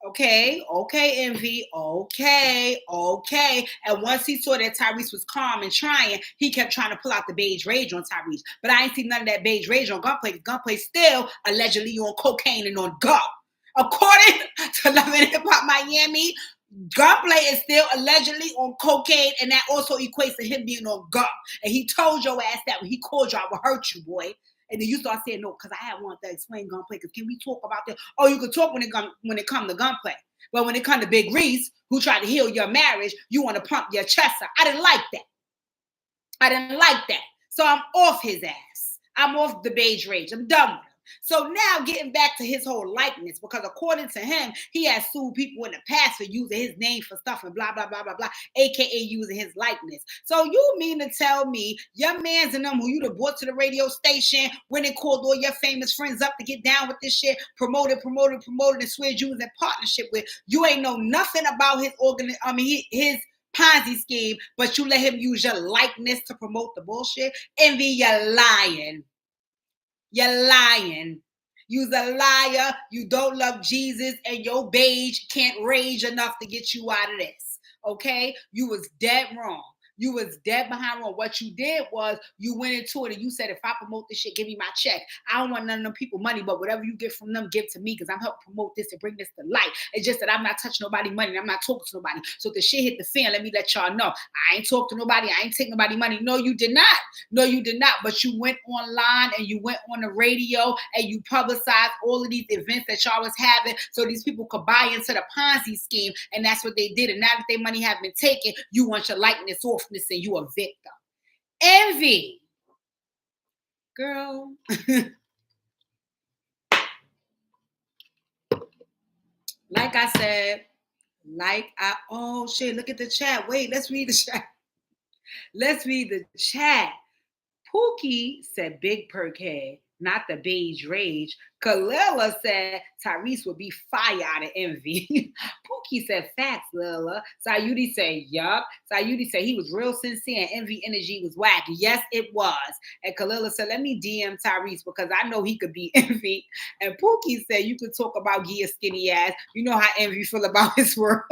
okay, Envy, okay. And once he saw that Tyrese was calm and trying, he kept trying to pull out the beige rage on Tyrese. But I ain't seen none of that beige rage on Gunplay. Gunplay still allegedly on cocaine and on gum. According to Love and Hip Hop Miami, Gunplay is still allegedly on cocaine, and that also equates to him being on gum. And he told your ass that when he called you, I would hurt you, boy. And then you start saying, no, because I had wanted to explain Gunplay, because can we talk about that? Oh, you could talk when it come to Gunplay. But when it come to Big Reese, who tried to heal your marriage, you want to pump your chest out. I didn't like that. So I'm off his ass. I'm off the beige rage. I'm done with him. So now getting back to his whole likeness, because according to him, he has sued people in the past for using his name for stuff and blah, blah, blah, blah, blah, aka using his likeness. So you mean to tell me your mans and them who you done brought to the radio station, when they called all your famous friends up to get down with this shit, promoted, and swear you was in partnership with, you ain't know nothing about his his Ponzi scheme, but you let him use your likeness to promote the bullshit? Envy, you're lying. You're lying. You's a liar. You don't love Jesus, and your beige can't rage enough to get you out of this. Okay? You was dead wrong. You was dead behind wrong. What you did was you went into it and you said, if I promote this shit, give me my check. I don't want none of them people money, but whatever you get from them, give to me, because I'm helping promote this and bring this to light. It's just that I'm not touching nobody money and I'm not talking to nobody. So if the shit hit the fan, let me let y'all know. I ain't talking to nobody. I ain't taking nobody money. No, you did not. No, you did not. But you went online and you went on the radio and you publicized all of these events that y'all was having so these people could buy into the Ponzi scheme. And that's what they did. And now that their money has been taken, you want your likeness off and you a victim. Envy. Girl. Like I said, oh shit, look at the chat. Wait, let's read the chat. Let's read the chat. Pookie said big perk head, not the beige rage. Kalila said Tyrese would be fire out of envy. Pookie said facts, Lila. Sayudi said yup. Sayudi said he was real sincere and envy energy was whack. Yes, it was. And Kalila said, let me DM Tyrese because I know he could be envy. And Pookie said you could talk about Gia's skinny ass. You know how envy feel about his world.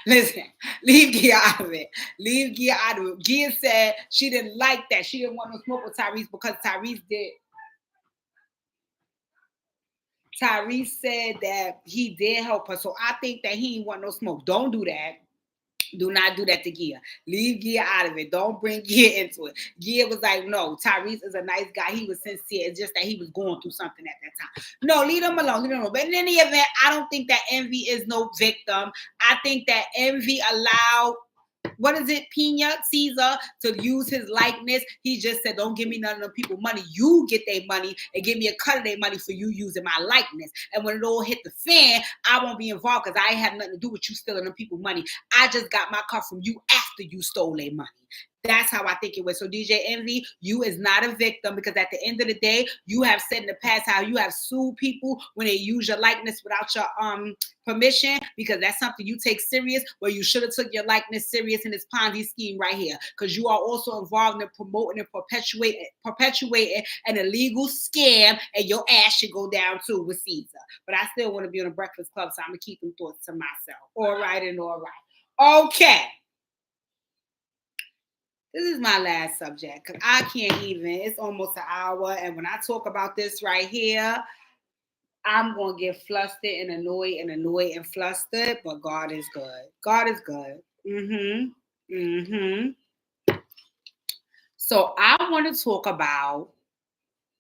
Listen, leave Gia out of it. Leave Gia out of it. Gia said she didn't like that. She didn't want to smoke with Tyrese because Tyrese did. Tyrese said that he did help her. So I think that he didn't want no smoke. Don't do that. Do not do that to Gia. Leave Gia out of it. Don't bring Gia into it. Gia was like, no, Tyrese is a nice guy. He was sincere. It's just that he was going through something at that time. No, leave him alone. Leave him alone. But in any event, I don't think that envy is no victim. I think that envy allowed, what is it, Pina Caesar, to use his likeness. He just said, don't give me none of them people money. You get their money and give me a cut of their money for you using my likeness. And when it all hit the fan, I won't be involved because I ain't have nothing to do with you stealing them people money. I just got my cut from you after you stole their money. That's how I think it was. So DJ Envy, you is not a victim because at the end of the day, you have said in the past how you have sued people when they use your likeness without your permission, because that's something you take serious, where you should have took your likeness serious in this Ponzi scheme right here, because you are also involved in promoting and perpetuating an illegal scam, and your ass should go down too with Caesar. But I still want to be on a Breakfast Club, so I'm going to keep them thoughts to myself. All right and all right. Okay. This is my last subject because I can't even. It's almost an hour. And when I talk about this right here, I'm going to get flustered and annoyed and flustered. But God is good. God is good. So I want to talk about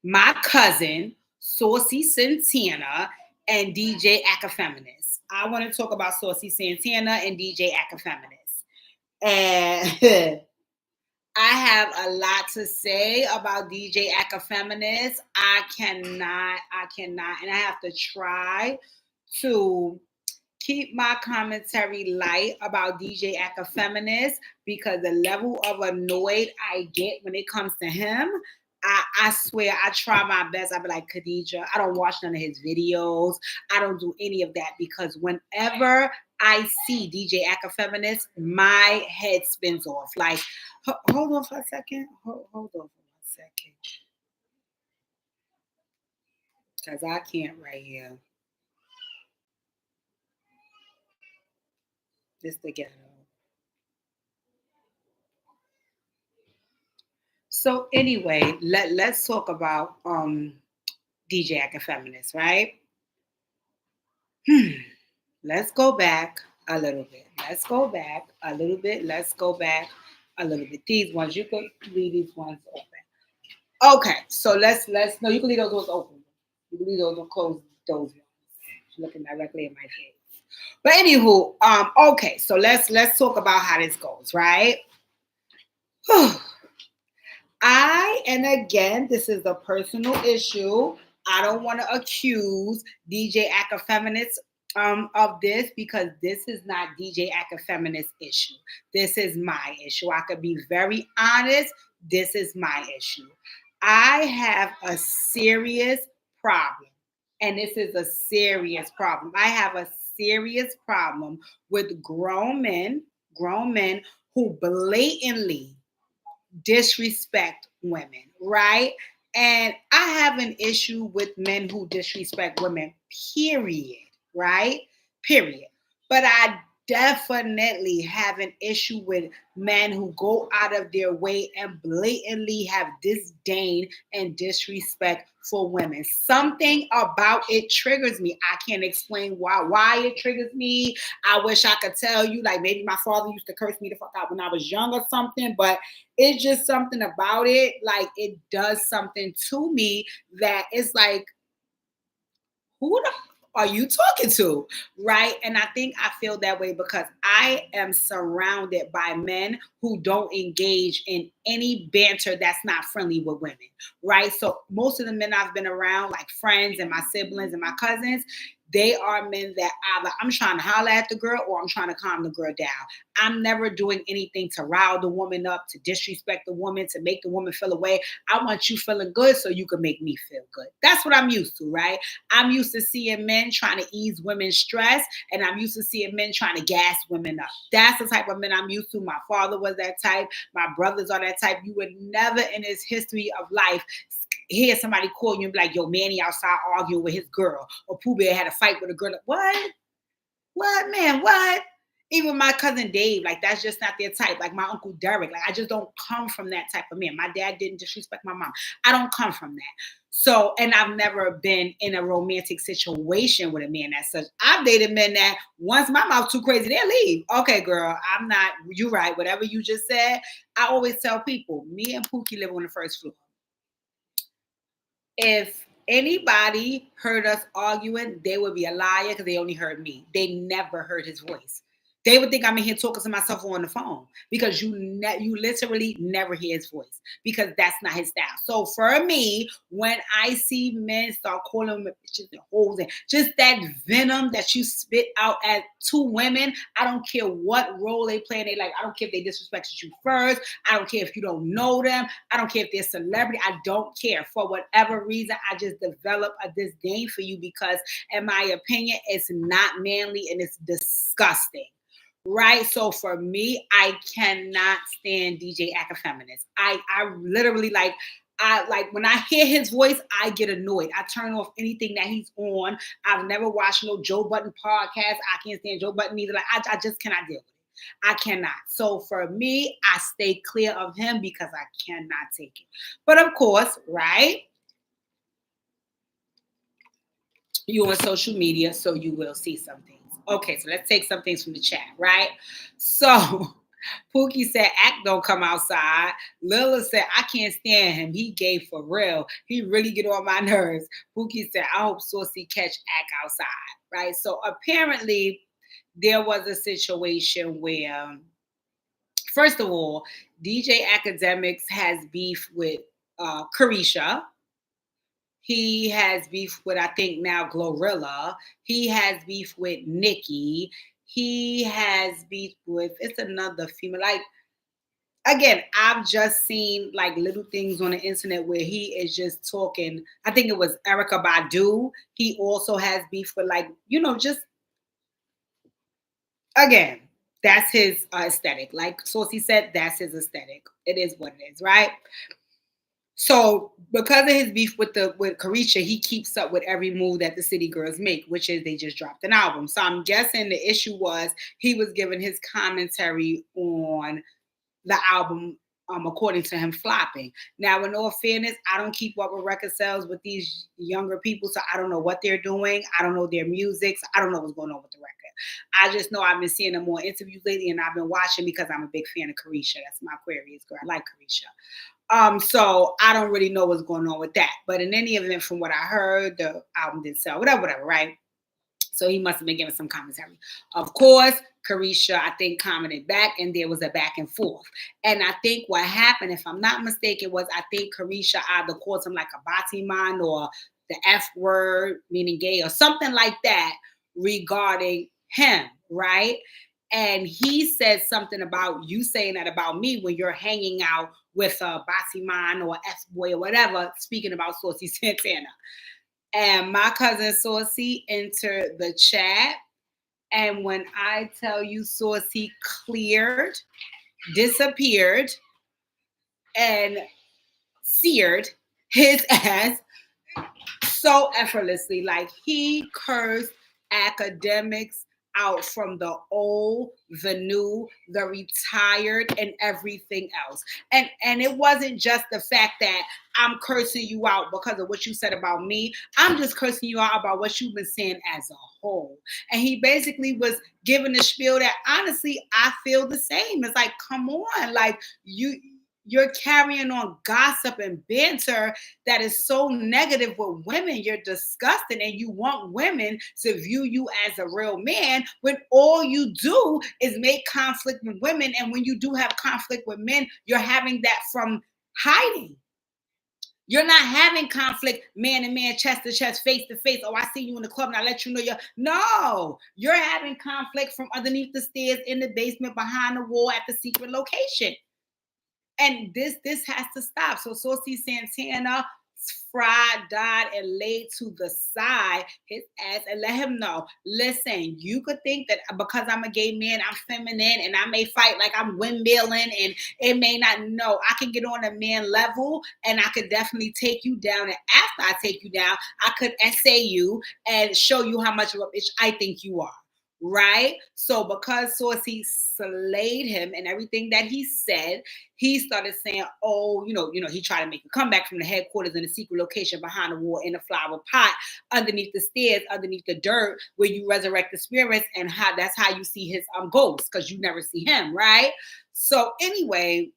my cousin, Saucy Santana, and DJ Akafeminist. I want to talk about Saucy Santana and DJ Akafeminist. And I have a lot to say about DJ Akafeminist. I cannot, and I have to try to keep my commentary light about DJ Akafeminist because the level of annoyed I get when it comes to him, I swear, I try my best. I be like, Khadija, I don't watch none of his videos. I don't do any of that because whenever I see DJ Akafeminist, my head spins off. Like, hold on for a second. Hold on for a second. Because I can't right here. This together. So anyway, let's talk about DJ Akafeminist, right? Let's go back a little bit. Let's go back a little bit. These ones, you could leave these ones open. Okay, so let's no, you can leave those ones open. You can leave those ones closed, those ones. You're looking directly at my face. But anywho, okay, so let's talk about how this goes, right? And again, this is a personal issue. I don't want to accuse DJ Akafeminist of this because this is not DJ Akafeminist issue. This is my issue. I could be very honest. This is my issue. I have a serious problem, and this is a serious problem. I have a serious problem with grown men who blatantly disrespect women, right? And I have an issue with men who disrespect women, period, right? Period. But I definitely have an issue with men who go out of their way and blatantly have disdain and disrespect for women. Something about it triggers me. I can't explain why it triggers me. I wish I could tell you, like maybe my father used to curse me the fuck out when I was young or something, but it's just something about it. Like it does something to me that it's like, who the are you talking to? Right. And I think I feel that way because I am surrounded by men who don't engage in any banter that's not friendly with women. Right. So most of the men I've been around, like friends and my siblings and my cousins, they are men that either I'm trying to holler at the girl or I'm trying to calm the girl down. I'm never doing anything to rile the woman up, to disrespect the woman, to make the woman feel away. I want you feeling good so you can make me feel good. That's what I'm used to, right? I'm used to seeing men trying to ease women's stress, and I'm used to seeing men trying to gas women up. That's the type of men I'm used to. My father was that type. My brothers are that type. You would never in his history of life hear somebody call you and be like, yo, Manny outside arguing with his girl, or Pooh Bear had a fight with a girl. Like, what? What, man? What? Even my cousin Dave, like that's just not their type. Like my uncle Derek, like I just don't come from that type of man. My dad didn't disrespect my mom. I don't come from that. So, and I've never been in a romantic situation with a man as such. I've dated men that once my mouth too crazy, they'll leave. Okay, girl, I'm not. You right. Whatever you just said. I always tell people, me and Pookie live on the first floor. If anybody heard us arguing, they would be a liar because they only heard me. They never heard his voice. They would think I'm in here talking to myself on the phone because you literally never hear his voice because that's not his style. So for me, when I see men start calling women bitches and hoes and just that venom that you spit out at two women, I don't care what role they play in their life. I don't care if they disrespected you first. I don't care if you don't know them. I don't care if they're a celebrity. I don't care. For whatever reason, I just develop a disdain for you because, in my opinion, it's not manly and it's disgusting. Right. So for me, I cannot stand DJ Akafeminist. I literally like I like when I hear his voice, I get annoyed. I turn off anything that he's on. I've never watched no Joe Button podcast. I can't stand Joe Button either. Like I just cannot deal with it. I cannot. So for me, I stay clear of him because I cannot take it. But of course, right? You on social media, so you will see some things. Okay, so let's take some things from the chat, right? So Pookie said, Act don't come outside. Lila said, I can't stand him. He gay for real. He really get on my nerves. Pookie said, I hope Saucy catch Act outside, right? So apparently there was a situation where, first of all, DJ Academics has beef with Carisha. He has beef with, I think now, Glorilla. He has beef with Nikki. He has beef with, it's another female. Like, again, I've just seen like little things on the internet where he is just talking. I think it was Erica Badu. He also has beef with, like, just, again, that's his aesthetic. Like Saucy said, that's his aesthetic. It is what it is, right? So because of his beef with Carisha, he keeps up with every move that the City Girls make, which is they just dropped an album. So I'm guessing the issue was he was giving his commentary on the album, according to him flopping. Now, in all fairness, I don't keep up with record sales with these younger people, so I don't know what they're doing. I don't know their music. So I don't know what's going on with the record. I just know I've been seeing them more interviews lately, and I've been watching because I'm a big fan of Carisha. That's my Aquarius girl. I like Carisha. So I don't really know what's going on with that. But in any event, from what I heard, the album did sell, whatever, right? So he must have been giving some commentary. Of course, Carisha, I think, commented back, and there was a back and forth. And I think what happened, if I'm not mistaken, was I think Carisha either called him like a batiman or the F word, meaning gay, or something like that regarding him, right? And he said something about you saying that about me when you're hanging out with a batiman or F boy or whatever, speaking about Saucy Santana. And my cousin Saucy entered the chat. And when I tell you Saucy cleared, disappeared, and seared his ass so effortlessly. Like he cursed academics out from the old, the new, the retired, and everything else. And it wasn't just the fact that I'm cursing you out because of what you said about me. I'm just cursing you out about what you've been saying as a whole. And he basically was giving the spiel that honestly I feel the same. It's like, come on, like you're carrying on gossip and banter that is so negative with women. You're disgusting, and you want women to view you as a real man when all you do is make conflict with women. And when you do have conflict with men, you're having that from hiding. You're not having conflict man to man, chest to chest, face to face. Oh, I see you in the club and I let you know you're. No, you're having conflict from underneath the stairs, in the basement, behind the wall, at the secret location. And this has to stop. So Saucy Santana fried, died, and laid to the side his ass and let him know, listen, you could think that because I'm a gay man, I'm feminine and I may fight like I'm windmilling and it may not. No, I can get on a man level and I could definitely take you down. And after I take you down, I could essay you and show you how much of a bitch I think you are. Right? So because Saucy slayed him and everything that he said, he started saying, oh, he tried to make a comeback from the headquarters in the secret location behind the wall in a flower pot, underneath the stairs, underneath the dirt, where you resurrect the spirits, and that's how you see his ghost, because you never see him, right? So anyway,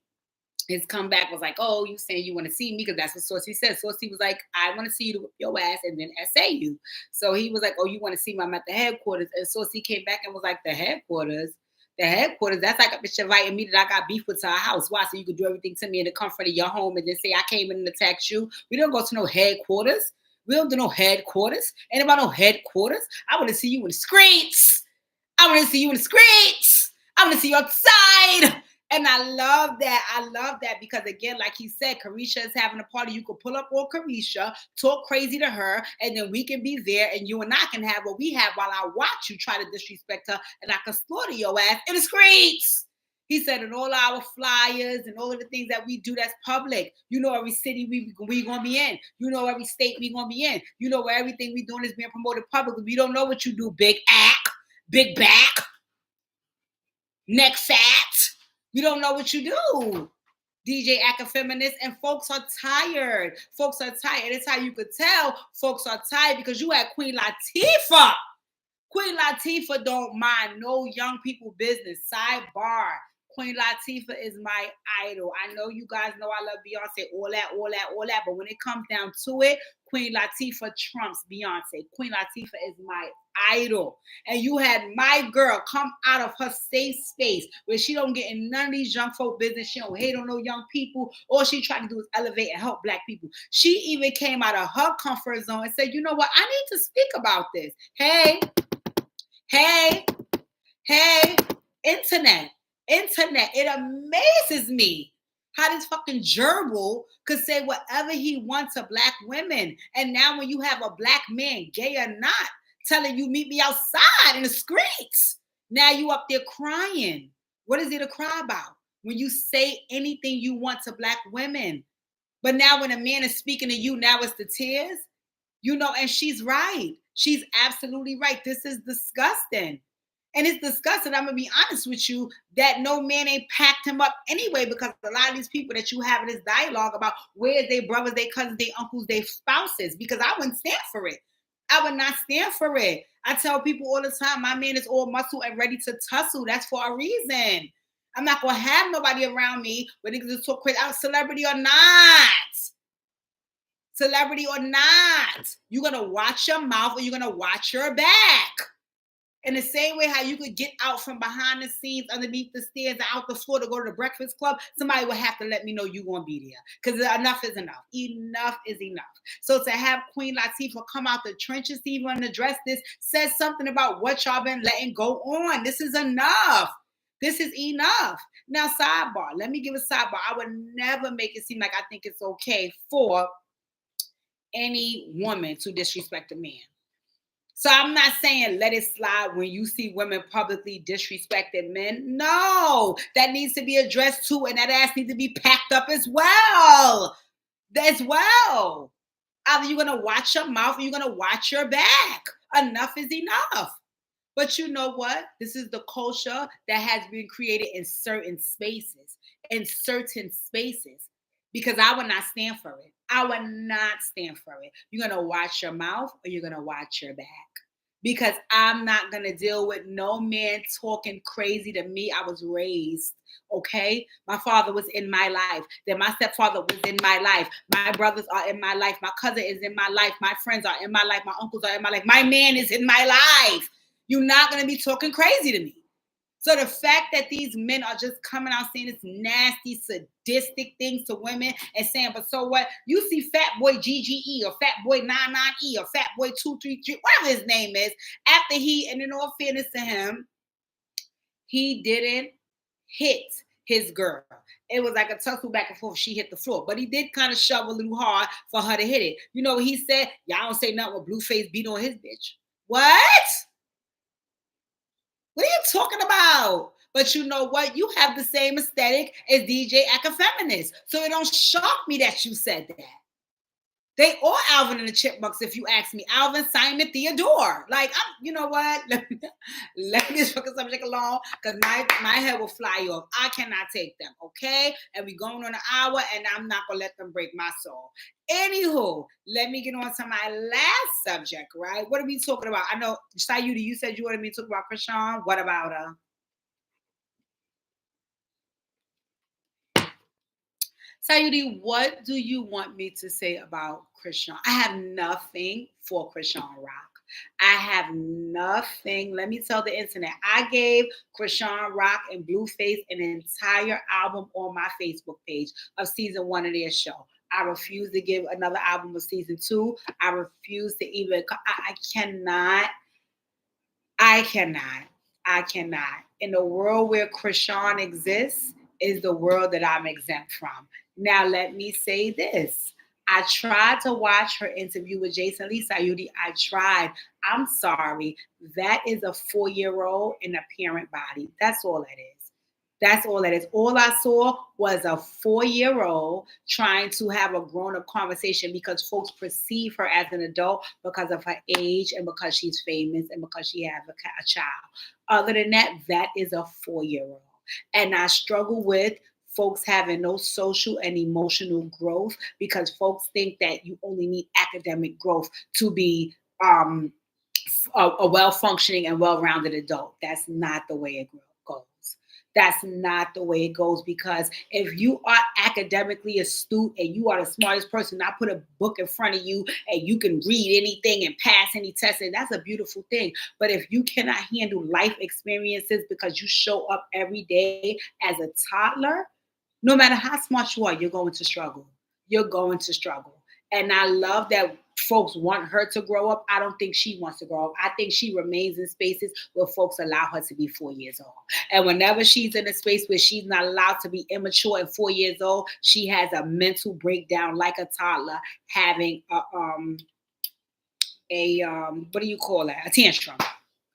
his comeback was like, oh, you saying you want to see me? Because that's what Saucy said. Saucy was like, I want to see you to whip your ass and then essay you. So he was like, oh, you want to see me? I'm at the headquarters. And Saucy came back and was like, the headquarters? The headquarters? That's like a bitch inviting me that I got beef with to our house. Why? So you could do everything to me in the comfort of your home and then say I came in and attacked you? We don't go to no headquarters. We don't do no headquarters. Ain't about no headquarters. I want to see you in the streets. I want to see you in the streets. I want to see you outside. And I love that. I love that because, again, like he said, Carisha is having a party. You could pull up on Carisha, talk crazy to her, and then we can be there, and you and I can have what we have while I watch you try to disrespect her, and I can slaughter your ass in the streets. He said, in all our flyers and all of the things that we do, that's public. You know every city we going to be in. You know every state we going to be in. You know where everything we doing is being promoted publicly. We don't know what you do, big act, big back, neck fat. We don't know what you do, DJ Akafeminist, and folks are tired. Folks are tired. It's how you could tell folks are tired because you had Queen Latifah. Queen Latifah don't mind no young people business. Sidebar. Queen Latifah is my idol. I know you guys know I love Beyonce, all that. But when it comes down to it, Queen Latifah trumps Beyonce. Queen Latifah is my idol. And you had my girl come out of her safe space where she don't get in none of these young folk business. She don't hate on no young people. All she trying to do is elevate and help Black people. She even came out of her comfort zone and said, you know what? I need to speak about this. Hey, internet. It amazes me how this fucking gerbil could say whatever he wants to Black women. And now when you have a Black man, gay or not, telling you meet me outside in the streets, now you up there crying. What is there to cry about? When you say anything you want to Black women. But now when a man is speaking to you, now it's the tears. And she's right. She's absolutely right. This is disgusting. And it's disgusting, I'm going to be honest with you, that no man ain't packed him up anyway, because a lot of these people that you have in this dialogue about where's their brothers, their cousins, their uncles, their spouses, because I wouldn't stand for it. I would not stand for it. I tell people all the time, my man is all muscle and ready to tussle. That's for a reason. I'm not going to have nobody around me where niggas just talk crazy. I'm a celebrity or not. Celebrity or not, you're going to watch your mouth or you're going to watch your back. In the same way how you could get out from behind the scenes, underneath the stairs, and out the floor to go to the Breakfast Club, somebody would have to let me know you're going to be there. Because enough is enough. Enough is enough. So to have Queen Latifah come out the trenches to even address this says something about what y'all been letting go on. This is enough. This is enough. Now, sidebar. Let me give a sidebar. I would never make it seem like I think it's okay for any woman to disrespect a man. So I'm not saying let it slide when you see women publicly disrespecting men. No, that needs to be addressed too, and that ass needs to be packed up as well. As well. Either you're going to watch your mouth or you're going to watch your back. Enough is enough. But you know what? This is the culture that has been created in certain spaces. Because I would not stand for it. I would not stand for it. You're going to watch your mouth or you're going to watch your back. Because I'm not going to deal with no man talking crazy to me. I was raised, okay? My father was in my life. Then my stepfather was in my life. My brothers are in my life. My cousin is in my life. My friends are in my life. My uncles are in my life. My man is in my life. You're not going to be talking crazy to me. So the fact that these men are just coming out saying this nasty, sadistic things to women and saying, but so what? You see Fat Boy GGE or Fat Boy 99E or Fat Boy 233, whatever his name is, after he, and in all fairness to him, he didn't hit his girl. It was like a tussle back and forth. She hit the floor. But he did kind of shove a little hard for her to hit it. You know what he said? Y'all don't say nothing with Blueface beat on his bitch. What? What are you talking about? But you know what? You have the same aesthetic as DJ Akafeminist. So it don't shock me that you said that. They all Alvin and the Chipmunks, if you ask me. Alvin, Simon, Theodore. Like, you know what? Let me just fucking subject alone because my head will fly off. I cannot take them, okay? And we going on an hour and I'm not going to let them break my soul. Anywho, let me get on to my last subject, right? What are we talking about? I know, Sayuti, you said you wanted me to talk about Krishan. What about her? Sayuti, what do you want me to say about Krishan? I have nothing for Krishan Rock. I have nothing. Let me tell the internet. I gave Krishan Rock and Blueface an entire album on my Facebook page of season 1 of their show. I refuse to give another album of season 2. I refuse to even. I cannot. I cannot. In the world where Krishan exists is the world that I'm exempt from. Now, let me say this. I tried to watch her interview with Jason Lee Sayuti. I tried. I'm sorry. That is a 4-year-old in a parent body. That's all that is. That's all that is. All I saw was a 4-year-old trying to have a grown-up conversation because folks perceive her as an adult because of her age and because she's famous and because she has a child. Other than that, that is a 4-year-old. And I struggle with folks having no social and emotional growth because folks think that you only need academic growth to be a well-functioning and well-rounded adult. That's not the way it goes. That's not the way it goes because if you are academically astute and you are the smartest person, I put a book in front of you and you can read anything and pass any test, and that's a beautiful thing. But if you cannot handle life experiences because you show up every day as a toddler, no matter how smart you are, you're going to struggle. You're going to struggle. And I love that folks want her to grow up. I don't think she wants to grow up. I think she remains in spaces where folks allow her to be 4 years old. And whenever she's in a space where she's not allowed to be immature and 4 years old, she has a mental breakdown like a toddler having what do you call that? A tantrum.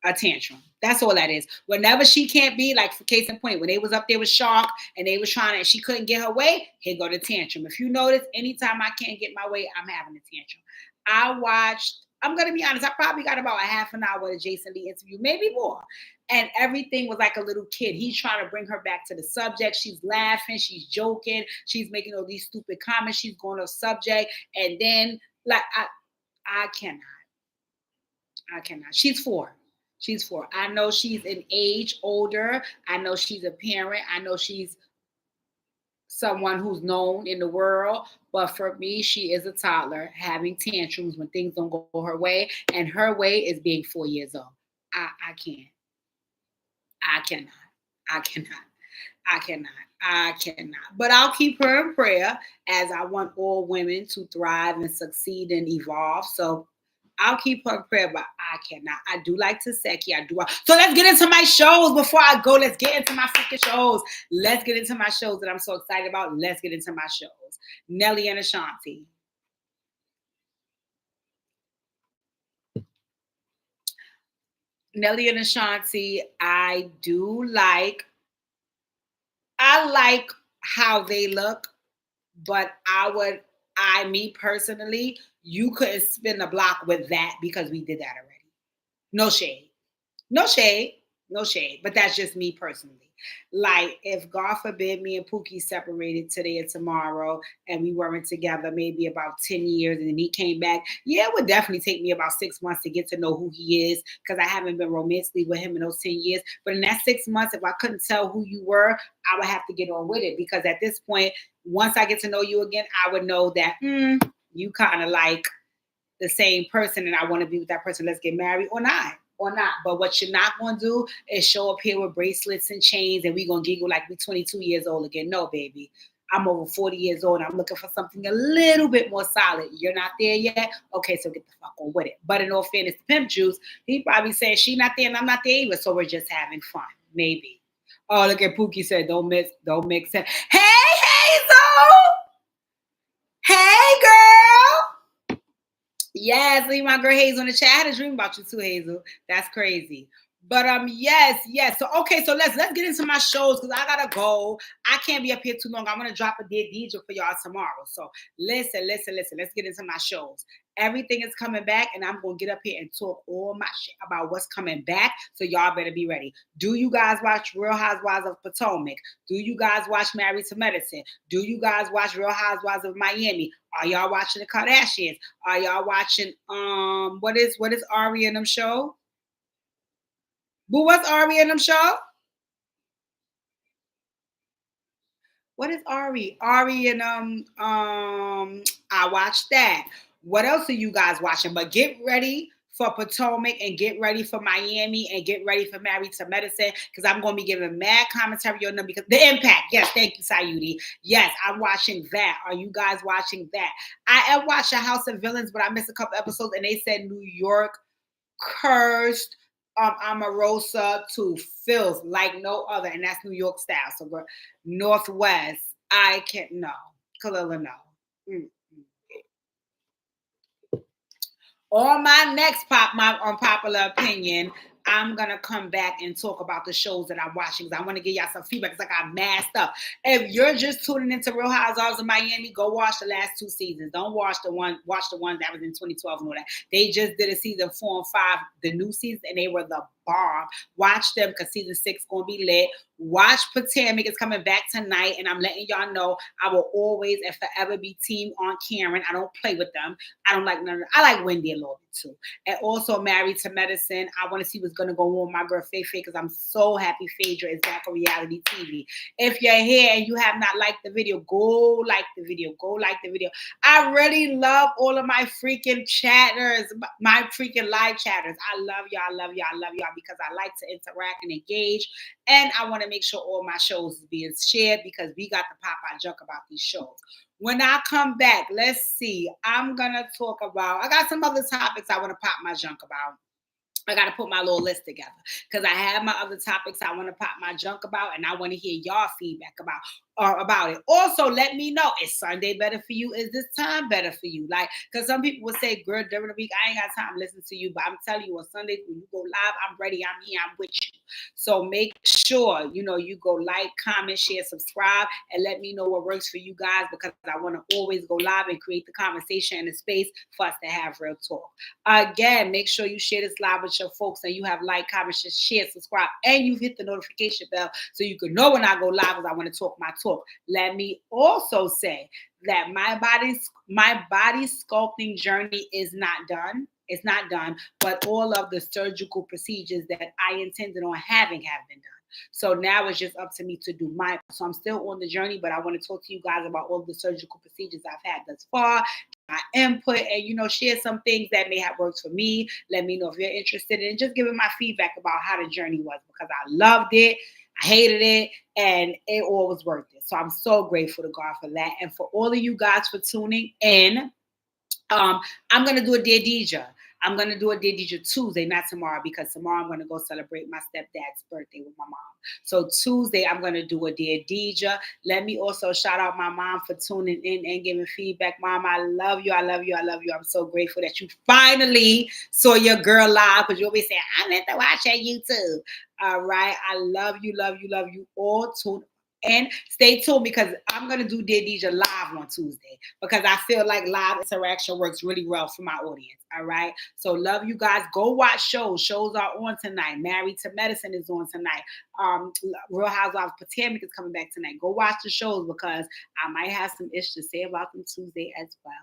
A tantrum. That's all that is. Whenever she can't be, like for case in point, when they was up there with Shark and they was trying and she couldn't get her way, here go the tantrum. If you notice, anytime I can't get my way, I'm having a tantrum. I'm going to be honest, I probably got about a half an hour of the Jason Lee interview, maybe more. And everything was like a little kid. He's trying to bring her back to the subject. She's laughing. She's joking. She's making all these stupid comments. She's going off subject. And then, like, I cannot. She's 4. She's 4. I know she's in age older. I know she's a parent. I know she's someone who's known in the world. But for me, she is a toddler having tantrums when things don't go her way, and her way is being 4 years old. I can't. I cannot. I cannot. I cannot. I cannot. But I'll keep her in prayer as I want all women to thrive and succeed and evolve. So I'll keep her in prayer, but I cannot. I do like to Seki. I do. So let's get into my shows before I go. Let's get into my freaking shows. Let's get into my shows that I'm so excited about. Let's get into my shows. Nelly and Ashanti. Nelly and Ashanti, I like how they look, but me personally, you couldn't spin a block with that because we did that already. No shade. No shade. No shade. But that's just me personally. Like, if God forbid me and Pookie separated today and tomorrow and we weren't together maybe about 10 years and then he came back, yeah, it would definitely take me about 6 months to get to know who he is because I haven't been romantically with him in those 10 years. But in that 6 months, if I couldn't tell who you were, I would have to get on with it because at this point, once I get to know you again, I would know that you kind of like the same person and I want to be with that person. Let's get married or not. Or not. But what you're not going to do is show up here with bracelets and chains and we're going to giggle like we're 22 years old again. No, baby. I'm over 40 years old and I'm looking for something a little bit more solid. You're not there yet? Okay, so get the fuck on with it. But in all fairness, the Pimp Juice, he probably saying she not there and I'm not there either. So we're just having fun. Maybe. Oh, look at Pookie said, don't mix it. Hey, Hazel! Hey, girl! Yes, leave my girl Hazel in the chat. I had a dream about you too, Hazel. That's crazy. But yes. So okay, so let's get into my shows because I gotta go. I can't be up here too long. I'm gonna drop a dead DJ for y'all tomorrow. So listen. Let's get into my shows. Everything is coming back, and I'm gonna get up here and talk all my shit about what's coming back. So y'all better be ready. Do you guys watch Real Housewives of Potomac? Do you guys watch Married to Medicine? Do you guys watch Real Housewives of Miami? Are y'all watching the Kardashians? Are y'all watching what is Ari and them show? But what's Ari in them show? What is Ari? Ari and I watched that. What else are you guys watching? But get ready for Potomac and get ready for Miami and get ready for Married to Medicine because I'm going to be giving mad commentary on them because the impact. Yes, thank you, Sayudi. Yes, I'm watching that. Are you guys watching that? I have watched A House of Villains, but I missed a couple episodes and they said New York cursed Omarosa to filth like no other, and that's New York style. So we're Northwest. I can't no. Kalila no. On my next my unpopular opinion, I'm gonna come back and talk about the shows that I'm watching because I want to give y'all some feedback because I got mad stuff. If you're just tuning into Real Housewives of Miami, go watch the last 2 seasons. Don't watch the one that was in 2012 and all that. They just did a season 4 and 5, the new season, and they were the bomb. Watch them because season 6 gonna be lit. Watch Potomac is coming back tonight, and I'm letting y'all know I will always and forever be team on Karen. I don't play with them. I don't like none of them. I like Wendy a little bit too. And also Married to Medicine. I want to see what's gonna go on with my girl Faye because I'm so happy Phaedra is back on reality TV. If you're here and you have not liked the video, go like the video. Go like the video. I really love all of my freaking chatters, my freaking live chatters. I love y'all. I love y'all. I love y'all because I like to interact and engage. And I want to make sure all my shows is being shared because we got to pop our junk about these shows. When I come back, let's see. I'm going to talk about, I got some other topics I want to pop my junk about. I got to put my little list together because I have my other topics I want to pop my junk about and I want to hear y'all feedback about it. Also, let me know, is Sunday better for you? Is this time better for you? Like, because some people will say, girl, during the week, I ain't got time to listen to you, but I'm telling you, on Sundays when you go live, I'm ready, I'm here, I'm with you. So make sure, you go like, comment, share, subscribe, and let me know what works for you guys because I want to always go live and create the conversation and the space for us to have real talk. Again, make sure you share this live with your folks and you have like, comment, share, subscribe, and you hit the notification bell so you can know when I go live because I want to talk my talk. Let me also say that my body sculpting journey is not done. It's not done, but all of the surgical procedures that I intended on having have been done. So now it's just up to me to do my. So I'm still on the journey, but I want to talk to you guys about all the surgical procedures I've had thus far, my input, and share some things that may have worked for me. Let me know if you're interested in just giving my feedback about how the journey was, because I loved it, I hated it, and it all was worth it. So I'm so grateful to God for that, and for all of you guys for tuning in. I'm gonna do a Dear Deja. I'm gonna do a Dear Deja Tuesday, not tomorrow, because tomorrow I'm gonna go celebrate my stepdad's birthday with my mom. So Tuesday I'm gonna do a Dear Deja. Let me also shout out my mom for tuning in and giving feedback. Mom, I love you. I love you. I love you. I'm so grateful that you finally saw your girl live, because you always say I meant to watch at YouTube. All right. I love you all. Tune and stay tuned, because I'm going to do Dear Deja live on Tuesday, because I feel like live interaction works really well for my audience. All right. So love you guys. Go watch shows. Shows are on tonight. Married to Medicine is on tonight. Real Housewives of Potomac is coming back tonight. Go watch the shows, because I might have some ish to say about them Tuesday as well.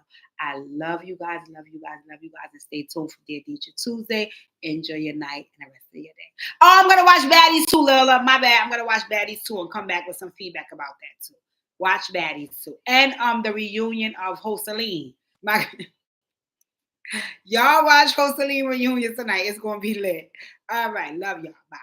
I love you guys. Love you guys. Love you guys. And stay tuned for Dear Deja Tuesday. Enjoy your night and the rest of your day. Oh, I'm gonna watch Baddies too, Lila. My bad. I'm gonna watch Baddies too and come back with some feedback about that too. Watch Baddies too, and the reunion of Hosaline. My y'all watch Hosaline reunion tonight. It's gonna be lit. All right, love y'all. Bye.